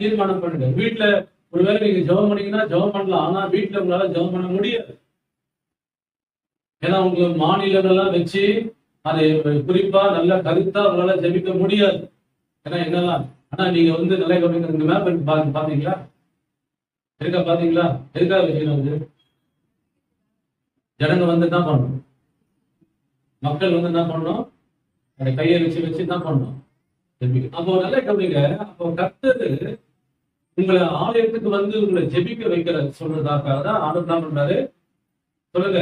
தீர்மானம் பண்ணுங்க. வீட்டுல ஒருவேளை நீங்க ஜெபம் பண்ணீங்கன்னா ஜெபம் பண்ணலாம். ஆனா வீட்டுல உங்களால ஜெபம் பண்ண முடியாது. ஏன்னா உங்களுக்கு மாநிலங்கள்லாம் வச்சு அதை குறிப்பா நல்ல கருத்தா உங்களால ஜெபிக்க முடியாது. ஏன்னா என்னெல்லாம், ஆனா நீங்க நல்ல கவனிங்க. மேப் பாத்தீங்களா? இருக்கா? பாத்தீங்களா? எதுக்காக விஷயம் ஜனங்க என்ன பண்ணணும்? மக்கள் என்ன பண்ணணும்? அதை கையை வச்சு என்ன பண்ணணும்? ஜெபிக்க. அப்போ நல்ல கவனிங்க. அப்போ கர்த்தர் உங்களை ஆலயத்துக்கு உங்களை ஜெபிக்க வைக்கிற சொல்றதுக்காக தான் ஆண்டவர் பண்றாரு. சொல்லுங்க.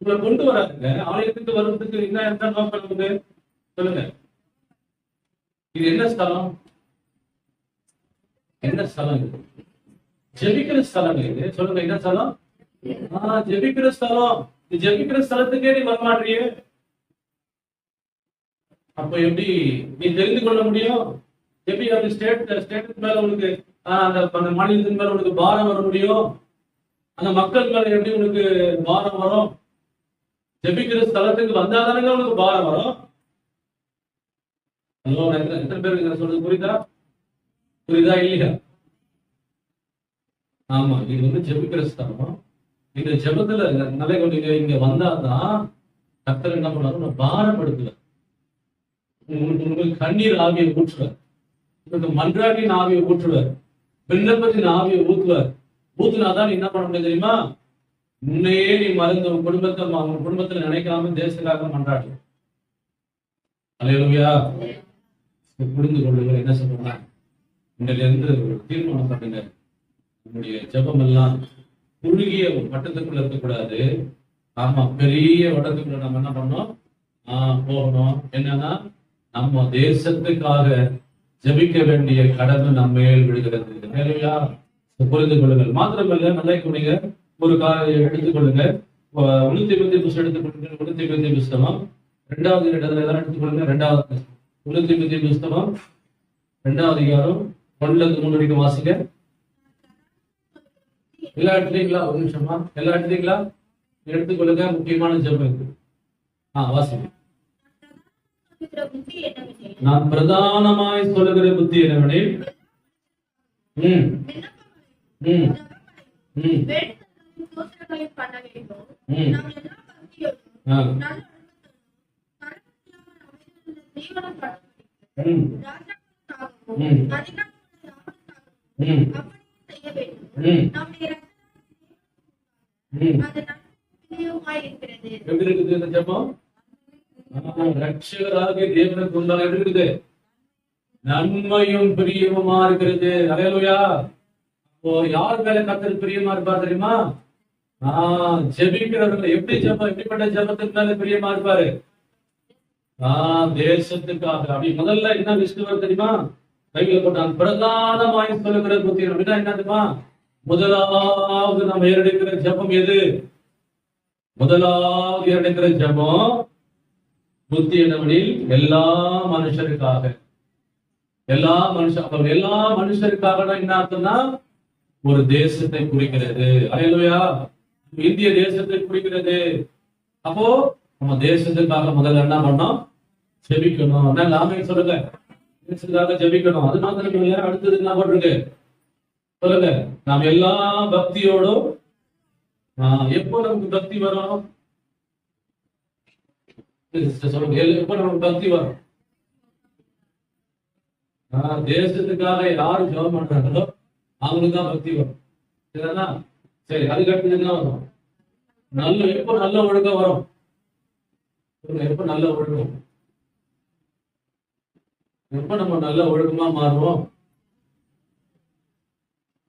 உங்களை கொண்டு வராதுங்க. ஆலயத்துக்கு வருவதற்கு என்ன நோக்கம் இருக்குது? சொல்லுங்க. இது என்ன ஸ்தலம்? என்ன ஸ்தலம் இது? ஜெபிக்கிற ஸ்தலம் இது. சொல்லுங்க, என்ன ஸ்தலம்? ஜெபிக்கிற ஸ்தலம். ஜெபிக்கிற ஸ்தலத்துக்கே நீ வரமாட்டிய. அப்ப எப்படி நீ தெரிந்து கொள்ள முடியும்? எப்படி அந்த ஸ்டேட்டுக்கு மேல உனக்கு அந்த மாநிலத்தின் மேல உனக்கு பாரம் வர முடியும்? அந்த மக்கள் மேல எப்படி உனக்கு பாரம் வரும்? ஜெபிக்கிற ஸ்தலத்துக்கு வந்தாதானங்க உனக்கு பாரம் வரும். எத்தனை பேருக்கு சொல்றது புரியுதா இல்லையா? ஆமா. இது ஜெபிக்கிற ஸ்தலம். இந்த ஜெபத்துல நல்ல கொண்டீங்க. இங்க வந்தாதான் கர்த்தர் என்ன பண்ணாரு? பாரப்படுத்துவார். உங்களுக்கு கண்ணீர் ஆவியை ஊற்றுவார். உங்களுக்கு மன்றாடின் ஆவியை ஊற்றுவார். விண்ணப்பத்தின் ஆவியை ஊற்றுவார். ஊத்துனாதான் என்ன பண்ண முடியும் தெரியுமா? முன்னையே நீ மறந்து உன் குடும்பத்துல நினைக்காம தேசத்துக்காக மன்றாடு. அல்லேலூயா. புரிந்து கொள்ளுங்கள். என்ன சொல்றாங்க? இன்றிலிருந்து ஒரு தீர்மானம் பண்ணுங்க. நம்முடைய ஜெபம் எல்லாம் குறுகிய வட்டத்துக்குள்ள இருக்கக்கூடாது. ஆமா, பெரிய வட்டத்துக்குள்ள நம்ம என்ன பண்ணோம்? போகணும். என்னன்னா, நம்ம தேசத்துக்காக ஜெபிக்க வேண்டிய கடமை நம்ம மேல் விடுகிறது. அல்லேலூயா. புரிந்து கொள்ளுங்கள். மாத்திரமல்ல, நல்லா கூடிய ஒரு காரியம் எடுத்துக்கொள்ளுங்க. உளுத்தி புஸ்தகம் எடுத்துக்கொள்ளுங்க. உளுத்தி புஸ்தகம் 2வது இடத்துல எல்லாம் எடுத்துக்கொள்ளுங்க. 2வது உளுத்தி புஸ்தகம் 2வது அதிகாரம் 1-3 வரைக்கும் வாசிங்க. எல்லா எடுத்துட்டீங்களா? ஒரு நிமிஷமா, எல்லா எடுத்துட்டீங்களா? எடுத்துக்கொள்ளுங்க. முக்கியமான ஜெபம் இருக்கு. வாசிங்க. நான் பிரதானமாய் சொல்லுகிற புத்தி என்னவெனில் எப்படி இருக்குது இந்த ஜெபம்? ரட்சகராகிய தேவனுக்கு உண்டான எப்படி இருக்குது? நன்மையும் பிரியமுமா இருக்கிறது. அல்லேலூயா. யார் மேல கர்த்தர் பிரியமா இருப்பார் தெரியுமா? ஜெபிக்கிறவர்கள். எப்படி ஜெபம்? எப்படிப்பட்ட ஜெபத்துக்கு மேல பிரியமா இருப்பாரு? தேசத்துக்காக. அப்படி முதல்ல என்ன விஷ்ணுவர் தெரியுமா? பைபிள்ல போட்டான் பிரதானமாய் சொல்லுகிற புத்தி அப்படின்னா என்ன தெரியுமா? முதலாவது நம்ம ஏறெடுக்கிற ஜெபம் எது? முதலாவது ஏறெடுக்கிற ஜெபம் புத்தி என்னவெனில் எல்லா மனுஷருக்காக. எல்லா மனுஷருக்காக என்ன அர்த்தம்னா ஒரு தேசத்தை குறிக்கிறது. அல்லேலூயா. இந்திய தேசத்தை குறிக்கிறது. அப்போ நம்ம தேசத்துக்காக முதல்ல என்ன பண்ணோம்? ஜெபிக்கணும். ஆமென் சொல்லுங்க. தேசத்துக்காக ஜெபிக்கணும். அது மாத்திரம் இல்ல, அடுத்தது என்ன பண்றது சொல்லுங்க. நாம் எல்லா பக்தியோடும் எப்போ நமக்கு பக்தி வரும்? சொல்லுங்க. எப்போ நமக்கு பக்தி வரும்? தேசத்துக்காக யாரு ஜெபம் பண்றாங்களோ அவங்களுக்கு தான் பக்தி வரும். சரிதானா? சரி, அதுக்கு அடுத்தது என்ன வரும்? எப்போ நல்ல ஒழுக்கம் வரும்? எப்ப நல்ல ஒழுக்கம்? எப்ப நம்ம நல்ல ஒழுக்கமா மாறுவோம்?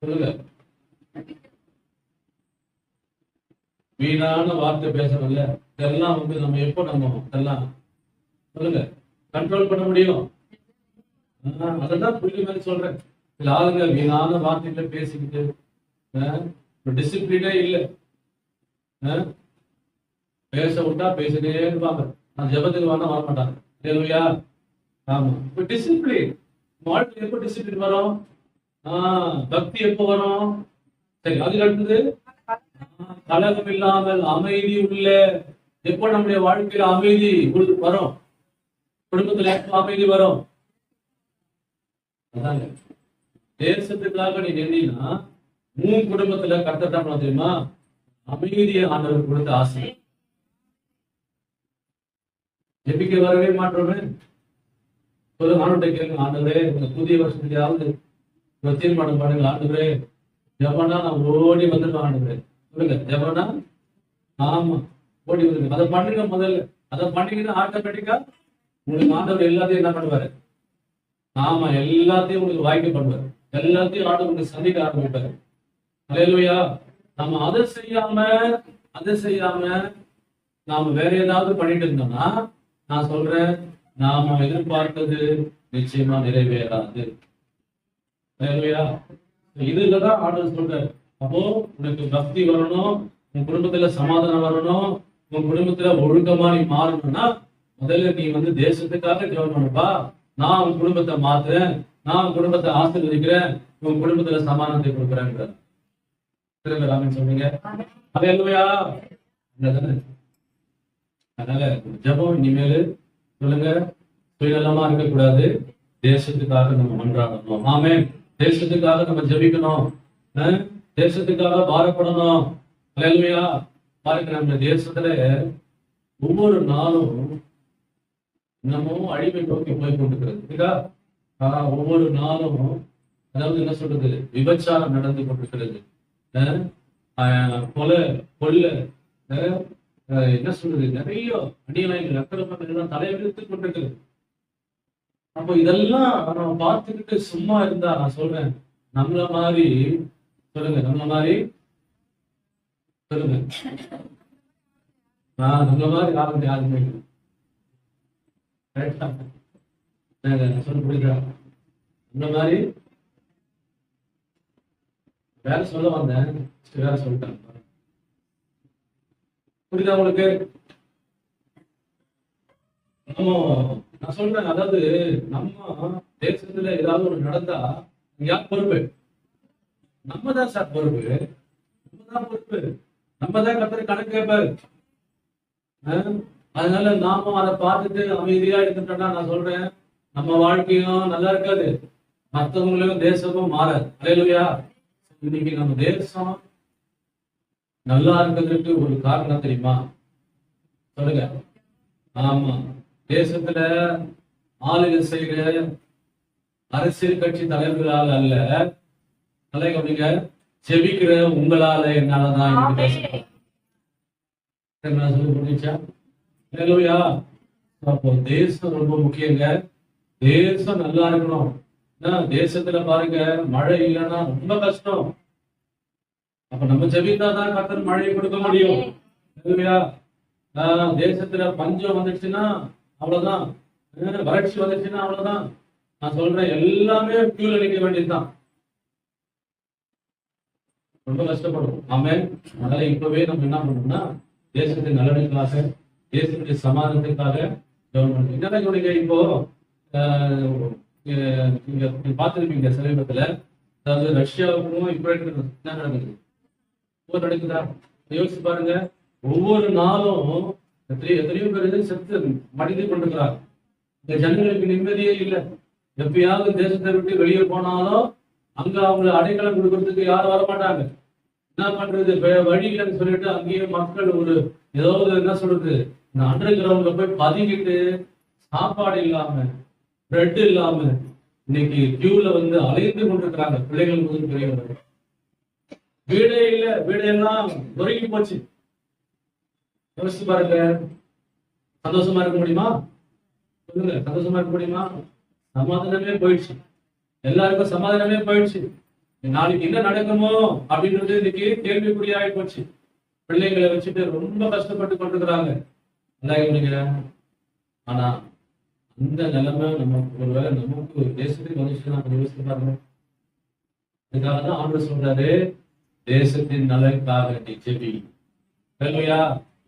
சொல்லுங்க. வீணான வார்த்தை பேசணும்ல, இதெல்லாம் நம்ம எப்போ இதெல்லாம் சொல்லுங்க கண்ட்ரோல் பண்ண முடியும்? அதான் புரியுற மாதிரி சொல்றேன். சில ஆளுங்க வீணான வார்த்தைகளை பேசிக்கிட்டு டிசிப்ளினே இல்லை. பேச விட்டா பேசிட்டே இருப்பாங்க. நான் ஜெபத்துக்கு வர மாட்டாங்க. அல்லேலூயா. ஆமா. இப்ப டிசிப்ளின் வாழ்க்கை எப்போ டிசிப்ளின் வரும்? பக்தி எப்போ வரும்? சரி, அதுக்கு அடுத்தது கலகம் இல்லாமல் அமைதி உள்ள. எப்போ நம்முடைய வாழ்க்கையில அமைதி வரும்? குடும்பத்துல எப்போ அமைதி வரும்? அதாங்க தேசத்துக்காக நீ நின்னா உன் குடும்பத்துல கர்த்தர் என்ன தெரியுமா? அமைதியை ஆண்டவர் கொடுத்த ஆசை. ஜெபிக்க வரவே மாட்டோமே. சொல்லுங்க, ஆண்டவரை கேளுங்க. ஆண்டவரே, இந்த புதிய வருஷத்துக்காவது தீர்மானம் பண்ணுங்க. ஆண்டவரே, ஜெபனா நான் ஓடி வந்துடுவேன். ஆண்டவரே சொல்லுங்க. ஜெபனா ஆமா ஓடி வந்துருங்க. அதை பண்ணுங்க முதல்ல. அதை பண்ணீங்கன்னா ஆட்டோமேட்டிக்கா உங்களுக்கு ஆண்டவர் எல்லாத்தையும் என்ன பண்ணுவாரு? ஆமா, எல்லாத்தையும் உங்களுக்கு வாய்க்க பண்ணுவாரு. எல்லாத்தையும் ஆண்டவர் உங்களுக்கு சந்திக்க ஆரம்பிப்பாரு. அல்லேலூயா. நம்ம அதை செய்யாம நாம வேற ஏதாவது பண்ணிட்டு இருந்தோம்னா நான் சொல்றேன், நாம எதிர்பார்த்தது நிச்சயமா நிறைவேறாது. இதுலதான் ஆண்டவர் சொல்றாரு. அப்போ உனக்கு பக்தி வரணும், உன் குடும்பத்துல சமாதானம் வரணும், உன் குடும்பத்துல ஒழுக்கமா நீ மாறணும்னா முதல்ல நீ தேசத்துக்காக ஜெபம் பண்ணுப்பா. நான் உன் குடும்பத்தை மாத்துறேன், நான் உன் குடும்பத்தை ஆசீர்வதிக்கிறேன், உன் குடும்பத்துல சமாதானத்தை கொடுக்குறேன். சொன்னீங்க. அல்லேலூயா. அதனால ஜெபம் இனிமேல் சொல்லுங்க சுயநலமா இருக்கக்கூடாது. தேசத்துக்காக நம்ம மன்றாடணும். ஆமென். தேசத்துக்காக நம்ம ஜெபிக்கணும். தேசத்துக்காக பாரப்படணும். அல்லேலூயா. பாருங்க, நம்ம தேசத்துல ஒவ்வொரு நாளும் இன்னமும் அழிவை நோக்கி போய் கொண்டிருக்கிறது. ஒவ்வொரு நாளும் அதாவது என்ன சொல்றது, விபச்சாரம் நடந்து கொண்டிருக்கிறது. கொலை என்ன சொல்றது, நிறைய அநியாயங்கள் அக்கிரமங்கள் தலைவிரித்துக் கொண்டிருக்கிறது. அப்போ இதெல்லாம் நம்ம பார்த்துக்கிட்டு சும்மா இருந்தா நான் சொல்றேன், நம்மள மாதிரி சொல்லுங்க, நம்மள மாதிரி சொல்லுங்க, நம்மள மாதிரி யாரும் யாருமே சொல்ல புரியுதா? இந்த மாதிரி வேற சொல்ல வந்தேன், வேற சொல்லிட்டேன். புரியுதா உங்களுக்கு? நம்ம நான் சொல்றேன், அதாவது நம்ம தேசத்துல ஏதாவது ஒரு நடந்தா யார் பொறுப்பு? நம்ம தான் சார் பொறுப்பு. நம்ம தான் பொறுப்பு. நம்ம தான் கர்த்தர் கணக்கு கேட்பாரு. அதனால நாமும் அதை பார்த்துட்டு அமைதியா இருந்துட்டோம்னா நான் சொல்றேன், நம்ம வாழ்க்கையும் நல்லா இருக்காது, மற்றவங்களையும் தேசமும் மாறாது. அல்லேலூயா. இன்னைக்கு நம்ம தேசம் நல்லா இருக்கிறதுக்கு ஒரு காரணம் தெரியுமா? சொல்லுங்க. ஆமா, தேசத்துல ஆளுகை செய்கிற அரசியல் கட்சி தலைவர்களால் அல்ல, நல்லா கவனிங்க, ஜெபிக்கிற உங்களால என்னாலதான் இன்னைக்கு பேச புரிஞ்சா? அல்லேலூயா. அப்போ தேசம் ரொம்ப முக்கியங்க. தேசம் நல்லா இருக்கணும். தேசத்துல பாருங்க, மழை இல்லைன்னா ரொம்ப கஷ்டம். அப்ப நம்ம ஜெபித்தாதான் கர்த்தர் மழையை கொடுக்க முடியும். அல்லேலூயா. தேசத்துல பஞ்சம் வந்துச்சுன்னா அவ்வளவுதான், வறட்சி வந்துச்சுன்னா அவ்வளவுதான். நான் சொல்றேன், எல்லாமே கியூல நிக்க வேண்டியதுதான். ரொம்ப கஷ்டப்படும். ஆமே. அதனால இப்பவே நம்ம என்ன பண்ணணும்னா, தேசத்தின் நலனுக்காக, தேசத்துடைய சமாதானத்துக்காக என்ன இப்போ நீங்க பார்த்திருப்பீங்க சமீபத்துல, அதாவது ரஷ்யாவுக்கும் யுக்ரைனுக்கும் என்ன நடக்குது? போர் நடக்குதா? யோசிச்சு பாருங்க. ஒவ்வொரு நாளும் எத்தனையோ பேர் செத்து மடிந்து கொண்டிருக்கிறார். இந்த ஜனங்களுக்கு நிம்மதியே இல்லை. எப்பயாவது தேசத்தை விட்டு வெளியே போனாலும் அங்க அவங்க அடைக்கலம் கொடுக்கறதுக்கு யாரும் வரமாட்டாங்க. என்ன பண்றது, வழி இல்லைன்னு சொல்லிட்டு அங்கேயே மக்கள் ஒரு ஏதாவது என்ன சொல்றது, இந்த அண்டர் கிரவுண்ட்ல போய் பதுங்கிட்டு சாப்பாடு இல்லாம, பிரெட் இல்லாம இன்னைக்கு கியூல வந்து அலைந்து கொண்டிருக்கிறாங்க. பிள்ளைகள் முதல் பெரியவர்கள். வீடே இல்ல, வீடெல்லாம் நொறுங்கி போச்சு. யோசிச்சு பாருங்க. சந்தோஷமா இருக்க முடியுமா? சொல்லுங்க, சந்தோஷமா இருக்க முடியுமா? சமாதானமே போயிடுச்சு. எல்லாருக்கும் சமாதானமே போயிடுச்சு. நாளைக்கு என்ன நடக்குமோ அப்படின்றது இன்னைக்கு கேள்விக்குறியாகி போச்சு. பிள்ளைங்களை வச்சுட்டு ரொம்ப கஷ்டப்பட்டு கொண்டிருக்கிறாங்க. ஆனா அந்த நிலைமை நமக்கு ஒருவேளை நமக்கு ஒரு தேசத்துக்கு வந்துச்சுன்னா நம்ம யோசிச்சு பாருங்க. இதுக்காக தான் ஆண்டவர் சொல்றாரு, தேசத்தின் நலனுக்காக நீ ஜெபி. அல்லேலூயா.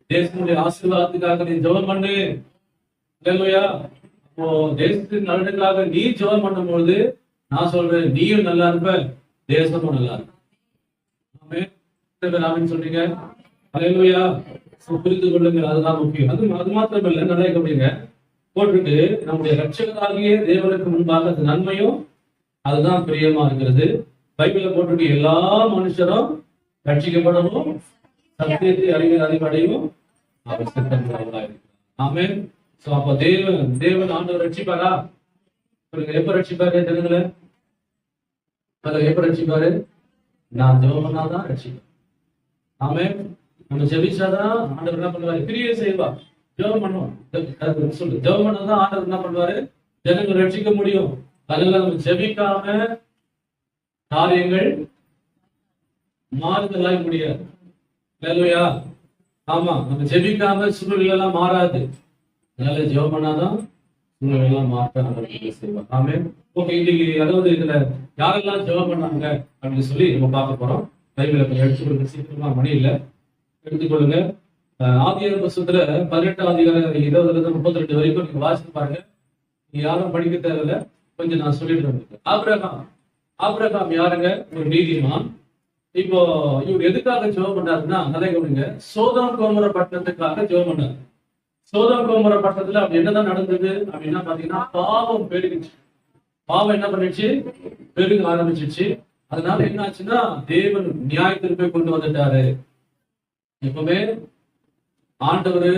தேசத்தினுடைய ஆசீர்வாதத்துக்காக நீ ஜெபம் பண்ணு. அல்லேலூயா. அப்போ தேசத்தின் நலனுக்காக நீ ஜெபம் பண்ணும்போது நான் சொல்றேன், நீயும் நல்லா இருப்ப, தேசமும் நல்லா இருக்கும். ஆமென் சொல்றீங்க. அல்லேலூயா. புரிந்து கொள்ளுங்க, அதுதான் முக்கியம். அது மாத்திரம் இல்ல, நல்லா கவனிங்க. போட்டிருக்கு, நம்முடைய ரட்சகராகிய தேவனுக்கு முன்பாக அது நன்மையும் அதுதான் பிரியமா இருக்கிறது. பைபிள்ல போட்டிருக்கு, எல்லா மனுஷரும் ரட்சிக்கப்படவும் சத்தியத்தை அறிவடையும் அவர் சித்தமுள்ளவராக இருக்கிறார். ஆமென். சோ அப்ப தேவன் ஆண்டவர் ரட்சிப்பாரா? எப்ப ரட்சிப்பாரு? ஜனங்களை எப்ப ரட்சிப்பாரு? நான் ஜெபம் பண்ணாதான் ரட்சிப்பேன். ஆமென். நம்ம ஜெபிச்சாதான் ஆண்டவர் என்ன பண்ணுவாரு? கிரியை செய்வார். ஜெபம் பண்ணுவோம் சொல்லு, ஜெபம் பண்ணாதான் ஆண்டவர் என்ன பண்ணுவாரு? ஜனங்கள் ரட்சிக்க முடியும். அதனால நம்ம ஜெபிக்காம காரியங்கள் மாறுதலாக முடியாது. அல்லேலூயா. ஆமா, நம்ம ஜெபிக்காம சூழ்நிலை எல்லாம் மாறாது. அதனால ஜெபம் பண்ணாதான் சூழ்நிலை எல்லாம் மாற்ற செய்வார். ஆமென். ஓகே, இன்னைக்கு அதாவது இதுல யாரெல்லாம் ஜெபம் பண்ணாங்க அப்படின்னு சொல்லி நம்ம பார்க்க போறோம். பைபிளை கொஞ்சம் எடுத்துக்கொள்ளுங்க, சீக்கிரமா மணி இல்ல, எடுத்துக்கொள்ளுங்க. ஆதியாகம புத்தகத்துல 18ஆம் அதிகாரம் 20 32 வரைக்கும் நீங்க வாசித்து பாருங்க. நீங்க யாரும் படிக்க தேவையில்ல, கொஞ்சம் நான் சொல்லிட்டு வந்திருக்கேன். ஆபிரகாம் யாருங்க? ஒரு நீதிமான். இப்போ இவர் எதுக்காக ஜெபம் பண்ணாருன்னா, நல்லா கவனிங்க, சோதோம் கோமோரா பட்டணத்துக்காக ஜெபம் பண்ணாரு. சோதோம் கோமோரா பட்டணத்துல அப்படி என்னதான் நடந்தது அப்படின்னா பாத்தீங்கன்னா, பாவம் பெருகிச்சு. பாவம் என்ன பண்ணிடுச்சு? பெருக ஆரம்பிச்சிருச்சு. அதனால என்ன ஆச்சுன்னா, தேவன் நியாயத்திற்கு கொண்டு வந்துட்டாரு. எப்பவுமே ஆண்டவர்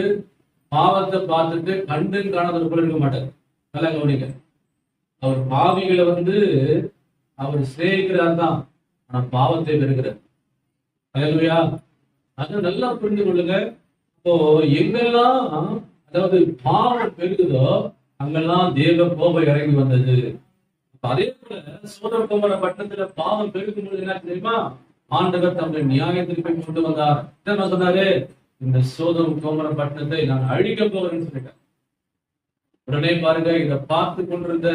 பாவத்தை பார்த்துட்டு கண்டு காணாதவர் போல இருக்க மாட்டார். நல்லா கவனிங்க. அவர் பாவிகளை அவர் சிநேகிக்கிறார் தான், ஆனா பாவத்தை பெறுகிறார். அல்லேலூயா. அது நல்லா புரிந்து கொள்ளுங்க. இப்போ எங்கெல்லாம் அதாவது பாவம் பெருகுதோ அங்கெல்லாம் தேவ கோபம் இறங்கி வந்தது. அதே போல சோதோம் கோமோரா பட்டணத்துல பாவம் பெருகும் பொழுது என்ன தெரியுமா? ஆண்டவர் தம்முடைய நியாயத்திற்கு கொண்டு வந்தார். என்ன சொன்னாரு? இந்த சோதோம் கோமோரா பட்டணத்தை நான் அழிக்க போகிறேன்னு சொல்லிட்டேன். உடனே பாருங்க, இதை பார்த்து கொண்டிருந்த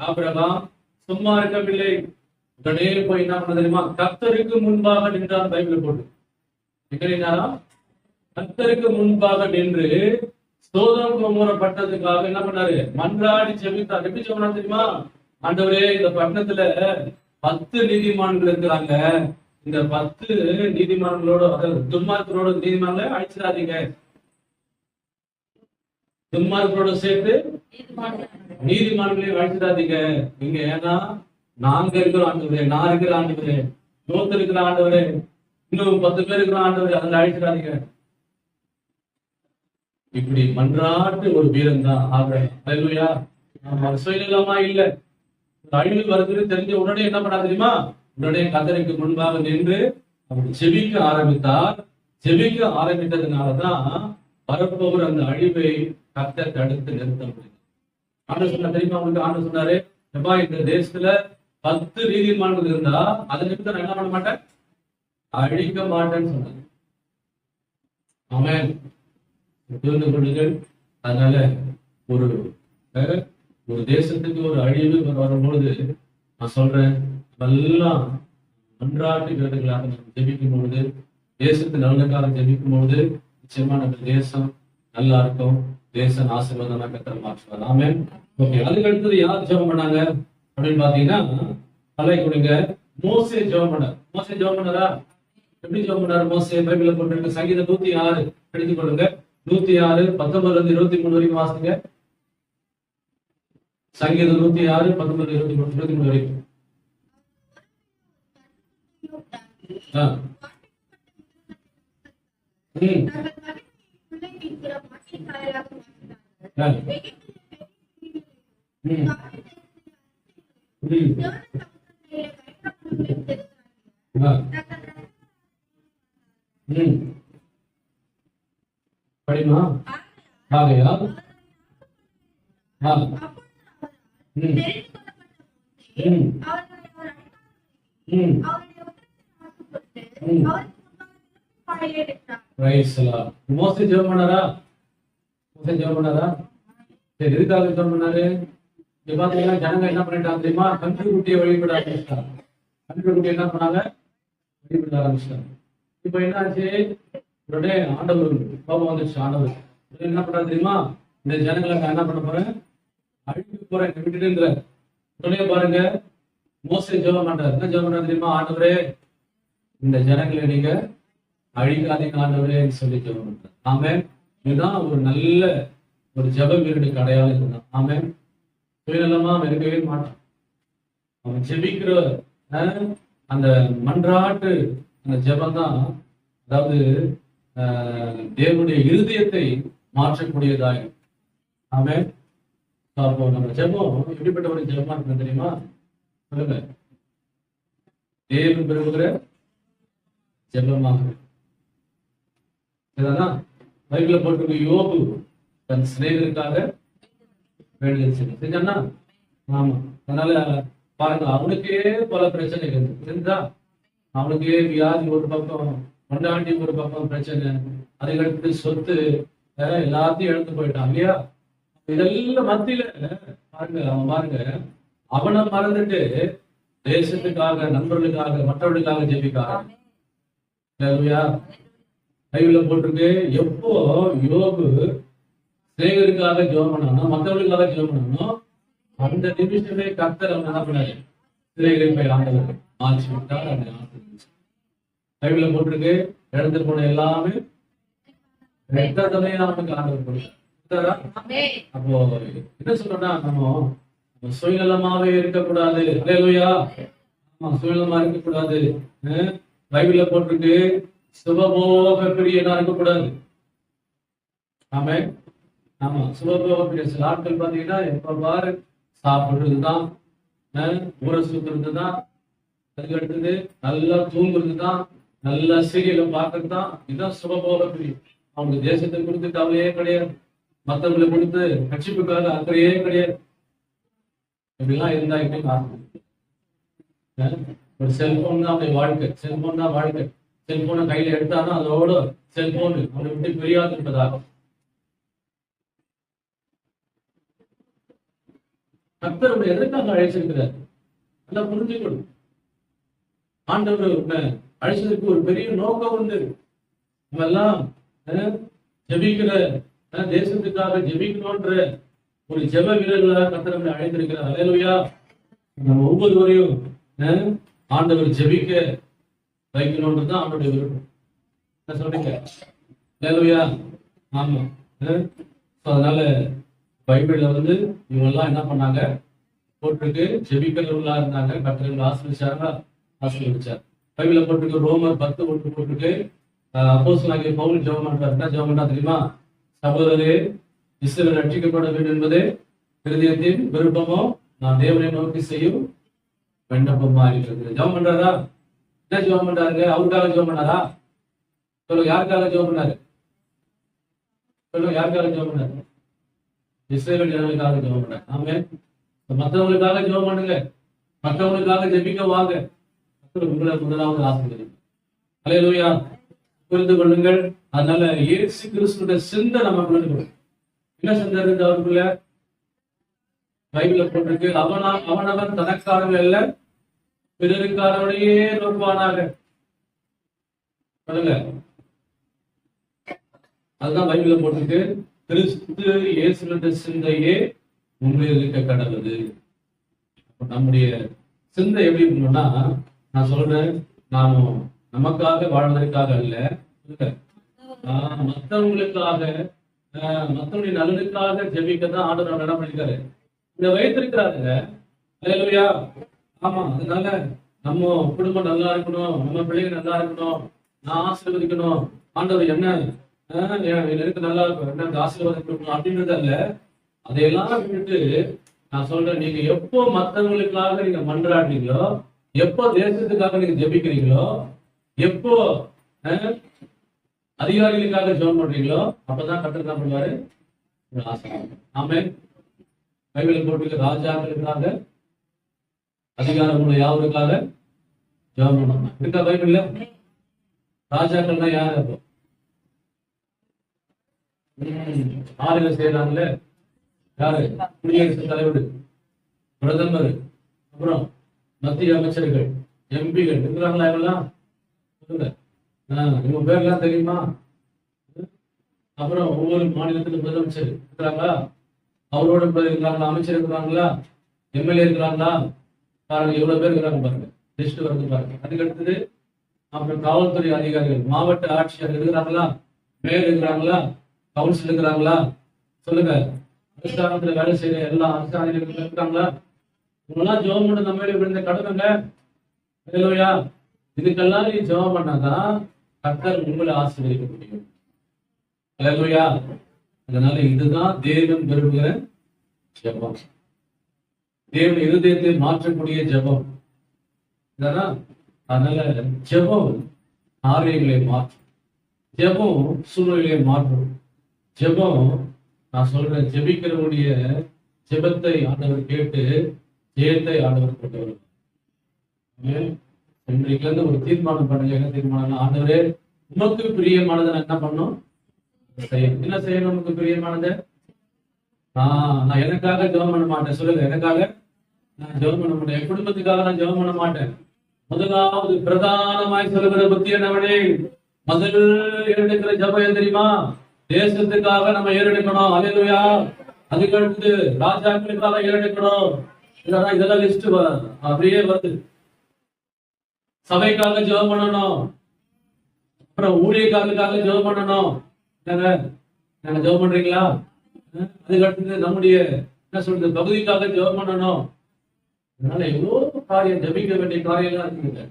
ஆபிரகாம் சும்மா இருக்கவில்லை. உடனே போய் என்ன பண்ண தெரியுமா? கர்த்தருக்கு முன்பாக நின்றார். பைபிள் போட்டு எங்க நின்றாரா? கர்த்தருக்கு முன்பாக நின்று சோதம் கோமரப்பட்டதுக்காக என்ன பண்ணாரு? மன்றாடி ஜெபித்தார். எப்படி சொன்னா தெரியுமா? ஆண்டவரே, இந்த பட்டணத்துல 10 நீதிமான்கள் இருக்கிறாங்க. இந்த 10 நீதிமான்களோட, அதாவது துன்மார்க்கரோட நீதிமான்களை அழிச்சிடாதீங்க. துன்மார்க்கரோட சேர்த்து நீதிமான்களையும் அழிச்சிடாதீங்க. நீங்க ஏன்னா நாங்க இருக்கிற ஆண்டவரே, நான் இருக்கிற ஆண்டவரே, லோத்து இருக்கிற ஆண்டவரே, இன்னும் 10 பேர் இருக்கிற ஆண்டவரே, அதில் அழிச்சிடாதீங்க. இப்படி மன்றாட்டு ஒரு வீரன் தான் ஆகிறேன். அல்லேலூயா. நம்ம சுயநலமா இல்ல. அழிவு வருதுன்னு தெரிஞ்ச உடனே என்ன பண்ணா தெரியுமா? உடனே கர்த்தருக்கு முன்பாக நின்று அவர் ஜெபிக்க ஆரம்பித்தார். ஜெபிக்க ஆரம்பித்ததுனாலதான் வரப்போகிற அந்த அழிவை கர்த்தர் தடுத்து நிறுத்த முடியும். ஆண்டவர் சொன்ன தெரியுமா உங்களுக்கு? ஆண்டவர் சொன்னாரு, எப்பா, இந்த தேசத்துல 10 நீதிமான்கள் இருந்தா அதை நிமித்தம் நான் என்ன பண்ண மாட்டேன், அழிக்க மாட்டேன்னு சொன்னாங்க. ஆமென். புரிந்து கொள்ளுங்கள். அதனால ஒரு தேசத்துக்கு ஒரு அழிவு வரும்பொழுது நான் சொல்றேன், எல்லாம் மன்றாட்டு வீரர்களாக நம்ம ஜெபிக்கும் பொழுது, தேசத்து நலனுக்காக ஜெபிக்கும் பொழுது நிச்சயமா நம்ம தேசம் நல்லா இருக்கும். தேசம் ஆசீர்வாதமா கர்த்தர் மாற்றுவார். ஆமென். ஓகே, அதுக்கு அடுத்தது யார் ஜெபம் பண்ணாங்க அப்படின்னு பாத்தீங்கன்னா, தலை கொடுங்க. மோசே ஜெபம் பண்ணார். மோசே ஜெபம் பண்ணாரா? எப்படி ஜெபம் பண்ணாரு மோசே? பைபிள்ல போட்டிருக்க சங்கீதம் 106 எடுத்துக் கொள்ளுங்க. 106 19 23 வரைக்கும் வாசிங்க. சங்கீதம் 106 19 23 வரைக்கும். படிமா ஆகையா மோசே ஜெபம் பண்ணாரா? மோசே ஜெபம் பண்ணாரா? சரி, எதுக்காக ஜெபம் பண்ணாரு? இங்க பாத்தீங்கன்னா ஜனங்க என்ன பண்ணிட்டாங்க தெரியுமா? கன்று குட்டியை வழிபட ஆரம்பிச்சிட்டாங்க. கன்று குட்டி என்ன பண்ணாங்க? வழிபட ஆரம்பிச்சிட்டாங்க. இப்ப என்ன ஆச்சு? உடனே ஆண்டவர் கோபம் வந்துச்சு. ஆண்டவர் என்ன பண்றாரு தெரியுமா? இந்த ஜனங்களை நான் என்ன பண்ண போறேன்? அழிக்க போறேன், விட்டுட்டுங்கிற. உடனே பாருங்க, மோசே ஜெபம் பண்றாரு. என்ன ஜெபம் பண்றாரு தெரியுமா? ஆண்டவரே, இந்த ஜனங்களை நீங்க அழிக்காதீங்க ஆண்டவரே சொல்லி ஜெபம் பண்றாரு. ஆமென். இதுதான் ஒரு நல்ல ஒரு ஜெப வீரனுக்கு அடையாளம். இதுதான். ஆமென். சுயநலமா இருக்கவே மாட்டான். அவன் ஜெபிக்கிற அந்த மன்றாட்டு அந்த ஜெபம் தான், அதாவது தேவனுடைய இருதயத்தை மாற்றக்கூடியதாக. ஆமென். அப்போ நம்ம ஜெபம் எப்படிப்பட்ட ஒரு ஜெபமா இருக்கு தெரியுமா? சொல்லுங்க. தேவன் விரும்புகிற ஜெபமாக. இதுதான் பைபிள்ல போட்டிருக்க. யோபு தன் சிநேகருக்காக வேண்டுதல் செஞ்சானா? ஆமா. அதனால பாருங்க, அவனுக்கே பல பிரச்சனைகள் இருந்தா, அவனுக்கே வியாதி ஒரு பக்கம், கொண்டாண்டி ஒரு பக்கம் பிரச்சனை, அதுக்கடுத்து சொத்து, எல்லாத்தையும் இழந்து போயிட்டான் இல்லையா? இதெல்லாம் மத்தியில பாருங்க, அவனை மறந்துட்டு தேசத்துக்காக, நண்பர்களுக்காக, மற்றவர்களுக்காக ஜெபிக்காக. பைபிள்ல போட்டிருக்கு, எப்போ யோபு சேகருக்காக ஜெபம் பண்ணானோ, மற்றவர்களுக்காக ஜெபம் பண்ணானோ, அந்த நிமிஷமே கர்த்தர் அவன் என்ன பண்ணாரு? சிறைகளை ஆண்டவர் மாற்றி விட்டார். அந்த பைபிள்ல போட்டிருக்கு, இடத்துல போன எல்லாமே அவனுக்கு ஆண்டவர் கொடுத்தாரா? அப்போ என்ன சொல்றோம்னா, நம்ம சுயநலமாவே இருக்கக்கூடாது. அல்லேலூயா. ஆமா, சுயநலமா இருக்கக்கூடாது. பைபிள்ல போட்டிருக்கு, சுபபோக பிரியனா இருக்கக்கூடாது. ஆமே. ஆமா, சுபபோக பிரிய. சில ஆட்கள் பாத்தீங்கன்னா எப்ப பாரு சாப்பிடுறதுதான், ஊரை சுத்துறதுதான், அதுக்கு அடுத்தது நல்லா தூங்குறதுதான், நல்லா சீரியலை பார்க்கறதுதான். இதுதான் சுபபோக பிரியம். அவங்க தேசத்தை கொடுத்து கவலையே கிடையாது, மற்றவங்களை கொடுத்து கட்சிப்புக்காக அக்கறையே கிடையாது. இப்படிலாம் இருந்தா எப்படி? ஒரு செல்போன் தான் அவனுடைய வாழ்க்கை. செல்போன் தான் வாழ்க்கை. செல்போனை கையில எடுத்தாலும் அதோட செல்போன் அவனை விட்டு பிரியாது இருப்பதாக. கர்த்தருடைய எதற்காக அழைச்சிருக்கிறார்? நல்லா புரிஞ்சுக்கணும். ஆண்டவர் அழைச்சதுக்கு ஒரு பெரிய நோக்கம் உண்டு. நம்ம எல்லாம் ஜெபிக்கிற தேசத்துக்காக ஜெபிக்கணும்ன்ற ஒரு ஜெப வீரர்களாக கர்த்தர் நம்மை அழைத்திருக்கிறார். அல்லேலூயா. நம்ம ஒவ்வொருவரையும் ஆண்டவர் ஜெபிக்க வைக்கணும்ன்றதுதான் ஆண்டோடைய விருப்பம். என்ன சொல்றீங்க? அல்லேலூயா. ஆமா. அதனால பைபிள்ல இவங்க எல்லாம் என்ன பண்ணாங்க போட்டிருக்கு, ஜெபிக்கிறவர்களா இருந்தாங்க. கர்த்தர் ஆசீர்வதிச்சார். பைபிள்ல போட்டிருக்கு, ரோமர் 10:1 போட்டிருக்கு, அப்போஸ்தலனாகிய பவுல் ஜெபம் பண்றாரு. என்ன ஜெபம் பண்றா தெரியுமா? சகோதரரே, இஸ்ரவேல் ரட்சிக்கப்பட வேண்டும் என்பதே இருதயத்தின் விருப்பமோ நான் தேவனை நோக்கி செய்யும் விண்ணப்பமா இருக்கிறது. ஜெபம் பண்றாரா? என்ன ஜெபம் பண்றாருங்க? அவருக்காக ஜெபம் பண்ணாரா? சொல்லுங்க, யாருக்காக ஜெபம் பண்ணாரு? சொல்லுங்க, யாருக்காக ஜெபம் பண்ணாரு? இஸ்ரவேல் ஜனங்களுக்காக ஜெபம் பண்ணாரு. ஆமே. மற்றவங்களுக்காக ஜெபம் பண்ணுங்க, மற்றவங்களுக்காக ஜெபிக்க வாங்க. உங்களை முதலாவது ஆசீர்வதிக்கும். அல்லேலூயா. புரிந்து கொள்ளுங்கள். அதனால இயேசு கிறிஸ்துவோட சிந்தை நமக்குள்ள இருக்கணும். என்ன சிந்தை இருக்கு அவருக்குள்ள? பைபிள்ல போட்டிருக்கு, அவனவன் தனக்காரர்கள் அல்ல பிறருக்காரனையே நோக்குவானாக. சொல்லுங்க, அதுதான் பைபிள்ல போட்டிருக்கு. கிறிஸ்து இயேசுவின் சிந்தையே உண்மையில் இருக்க கடவுது. நம்முடைய சிந்தை எப்படி இருக்கணும்னா, நான் சொல்றேன், நாமும் நமக்காக வாழ்வதற்காக அல்ல, மற்றவங்களுக்காக மற்றவங்களுடைய நலனுக்காக ஜெபிக்கதான் ஆண்டவர் இடம் பண்ணிருக்காரு. இத வைத்திருக்கிறாருங்க. அல்லேலூயா. ஆமா. அதனால நம்ம குடும்பம் நல்லா இருக்கணும், நம்ம பிள்ளைங்க நல்லா இருக்கணும், நான் ஆசீர்வதிக்கணும், ஆண்டவர் என்ன எனக்கு நல்லா இருக்கும், என்ன ஆசீர்வாதம் கொடுக்கணும் அப்படின்றது அல்ல. அதையெல்லாம் விட்டுட்டு நான் சொல்றேன், நீங்க எப்போ மற்றவங்களுக்காக நீங்க மன்றாடுறீங்களோ, எப்போ தேசத்துக்காக நீங்க ஜெபிக்கிறீங்களோ, எப்போ அதிகாரிகளுக்காக ஜெபம் பண்றீங்களோ, அப்பதான் கர்த்தர் என்ன பண்ணுவாரு? ஆசீர்வாதம். ஆமென். பைபிள் போட்டிருக்க ராஜாக்களுக்காக அதிகாரம் யாருக்காக ஜெபம் பண்ணணும் இருக்கா பைபிள்ல? ராஜாக்கள்னா யாரு? அப்போ ஆளுங்க செய்யறாங்கல்ல, யாரு? குடியரசுத் தலைவர், பிரதமர், அப்புறம் மத்திய அமைச்சர்கள், எம்பிகள் இருக்கிறாங்களா? இவெல்லாம் சொல்லுங்க, இவங்க பேர்லாம் தெரியுமா? அப்புறம் ஒவ்வொரு மாநிலத்துல முதலமைச்சர் இருக்கிறாங்களா? அவரோட இருக்கிறாங்களா? அமைச்சர் இருக்கிறாங்களா? எம்எல்ஏ இருக்கிறாங்களா? பாருங்க எவ்வளவு பேர் இருக்கிறாங்க பாருங்க, லிஸ்ட் வந்து பாருங்க. அதுக்கு அடுத்தது அப்புறம் காவல்துறை அதிகாரிகள், மாவட்ட ஆட்சியர் இருக்கிறாங்களா? மேயர் இருக்கிறாங்களா? கவுன்சில் இருக்கிறாங்களா? சொல்லுங்க, அரசாங்கத்துல வேலை செய்யற எல்லா அரசாங்கங்களும் இருக்காங்களா? இவங்கெல்லாம் ஜெபம் பண்ண நம்ம விழுந்த கடமைங்க. அல்லேலூயா. இதுக்கெல்லாம் நீ ஜெபம் பண்ணாதான் கர்த்தர் உங்களை ஆசீர்வதிக்க முடியும். அல்லேலூயா. அதனால இதுதான் தேவன் விரும்புகிற ஜெபம், தேவன் இருதயத்தை மாற்றக்கூடிய ஜெபம். அதனால ஜெபம் காரியங்களை மாற்றும், ஜெபம் சூழ்நிலையை மாற்றும். ஜெபம், நான் சொல்றேன், ஜெபிக்கிறவனுடைய ஜெபத்தை ஆண்டவர் கேட்டு ஜெயத்தை ஆண்டவர் கொண்டு வருவார். இன்றைக்கு இருந்து ஒரு தீர்மானம் பண்ணுங்க. என்ன தீர்மானம்? ஆண்டவரே, உமக்கு பிரியமானதை நான் என்ன பண்ணும்? செய்யணும். என்ன செய்யணும்? உமக்கு பிரியமானதை நான் எனக்காக ஜெபம் பண்ண மாட்டேன். சொல்லுங்க, எனக்காக நான் ஜெபம் பண்ண மாட்டேன், என் குடும்பத்துக்காக நான் ஜெபம் பண்ண மாட்டேன். முதலாவது பிரதானமாய் சொல்லுகிற புத்தி என்னவனே, முதல் ஏறெடுக்கிற ஜெபம் எது தெரியுமா? தேசத்துக்காக நம்ம ஏறெடுக்கணும். அல்லேலூயா. அதுக்கு அடுத்து ராஜாக்களுக்காக ஏறெடுக்கணும். இதெல்லாம் லிஸ்ட் அப்படியே வருது. சபைக்காக ஜெபம் பண்ணணும், அப்புறம் ஊழியக்காரர்களுக்காக ஜெபம் பண்ணணும். நாங்க ஜெபம் பண்றீங்களா? அதுக்கு அடுத்தது நம்முடைய என்ன சொல்றது பகுதிக்காக ஜெபம் பண்ணணும். அதனால எவ்வளவு காரியம், ஜெபிக்க வேண்டிய காரியம்லாம் இருக்குங்க.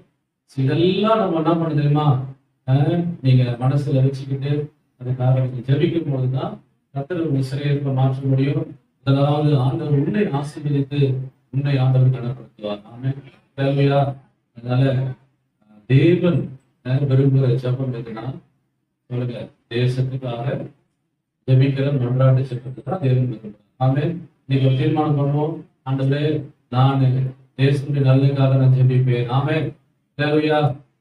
இதெல்லாம் நம்ம என்ன பண்ண தெரியுமா? நீங்க மனசுல வச்சுக்கிட்டு அதுக்காக நீங்க ஜெபிக்கும் போதுதான் கர்த்தர் உங்க சிறையிருப்ப மாற்ற முடியும். அதாவது ஆண்டவர் உன்னை ஆசீர்வதித்து உன்னை ஆண்டவர் கனப்படுத்துவார். ஆமென். அல்லேலூயா. அதனால தேவன் விரும்புகிற ஜெபம் எதுனா சொல்லுங்க, தேசத்துக்காக ஜெபிக்கிற மன்றாட்டு ஜெபத்தை தான் தேவன் விரும்புகிறார். ஆமென். நீங்க ஒரு தீர்மானம் பண்ணுவோம், ஆண்டவரே, நான் தேசத்துடைய நல்லதுக்காக நான் ஜெபிப்பேன். ஆமென். அல்லேலூயா.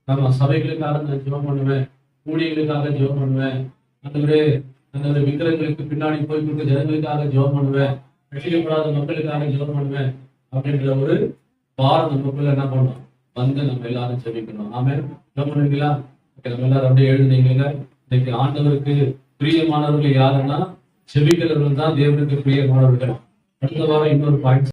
நம்ம சபைகளுக்காக நான் ஜெபம் பண்ணுவேன், ஊழியர்களுக்காக ஜெபம் பண்ணுவேன். ஆண்டவரே, அந்த விக்கிரங்களுக்கு பின்னாடி போய் கொடுத்த ஜனங்களுக்காக ஜெபம் பண்ணுவேன், ரட்சிக்கப்படாத மக்களுக்காக ஜெபம் பண்ணுவேன் அப்படின்ற ஒரு பாரம் நமக்குள்ள என்ன பண்ணணும்? நம்ம எல்லாரும் ஜெபிக்கணும். ஆமென். ஜெபம் பண்ணுவீங்களா? நம்ம எல்லாரும் அப்படியே எழுதுனீங்க. இன்னைக்கு ஆண்டவருக்கு பிரியமானவர்கள் யாருன்னா செபிக்கிறவர்கள் தான் தேவனுக்கு பிரியமானவர்கள். அடுத்த வாரம் இன்னொரு பாயிண்ட்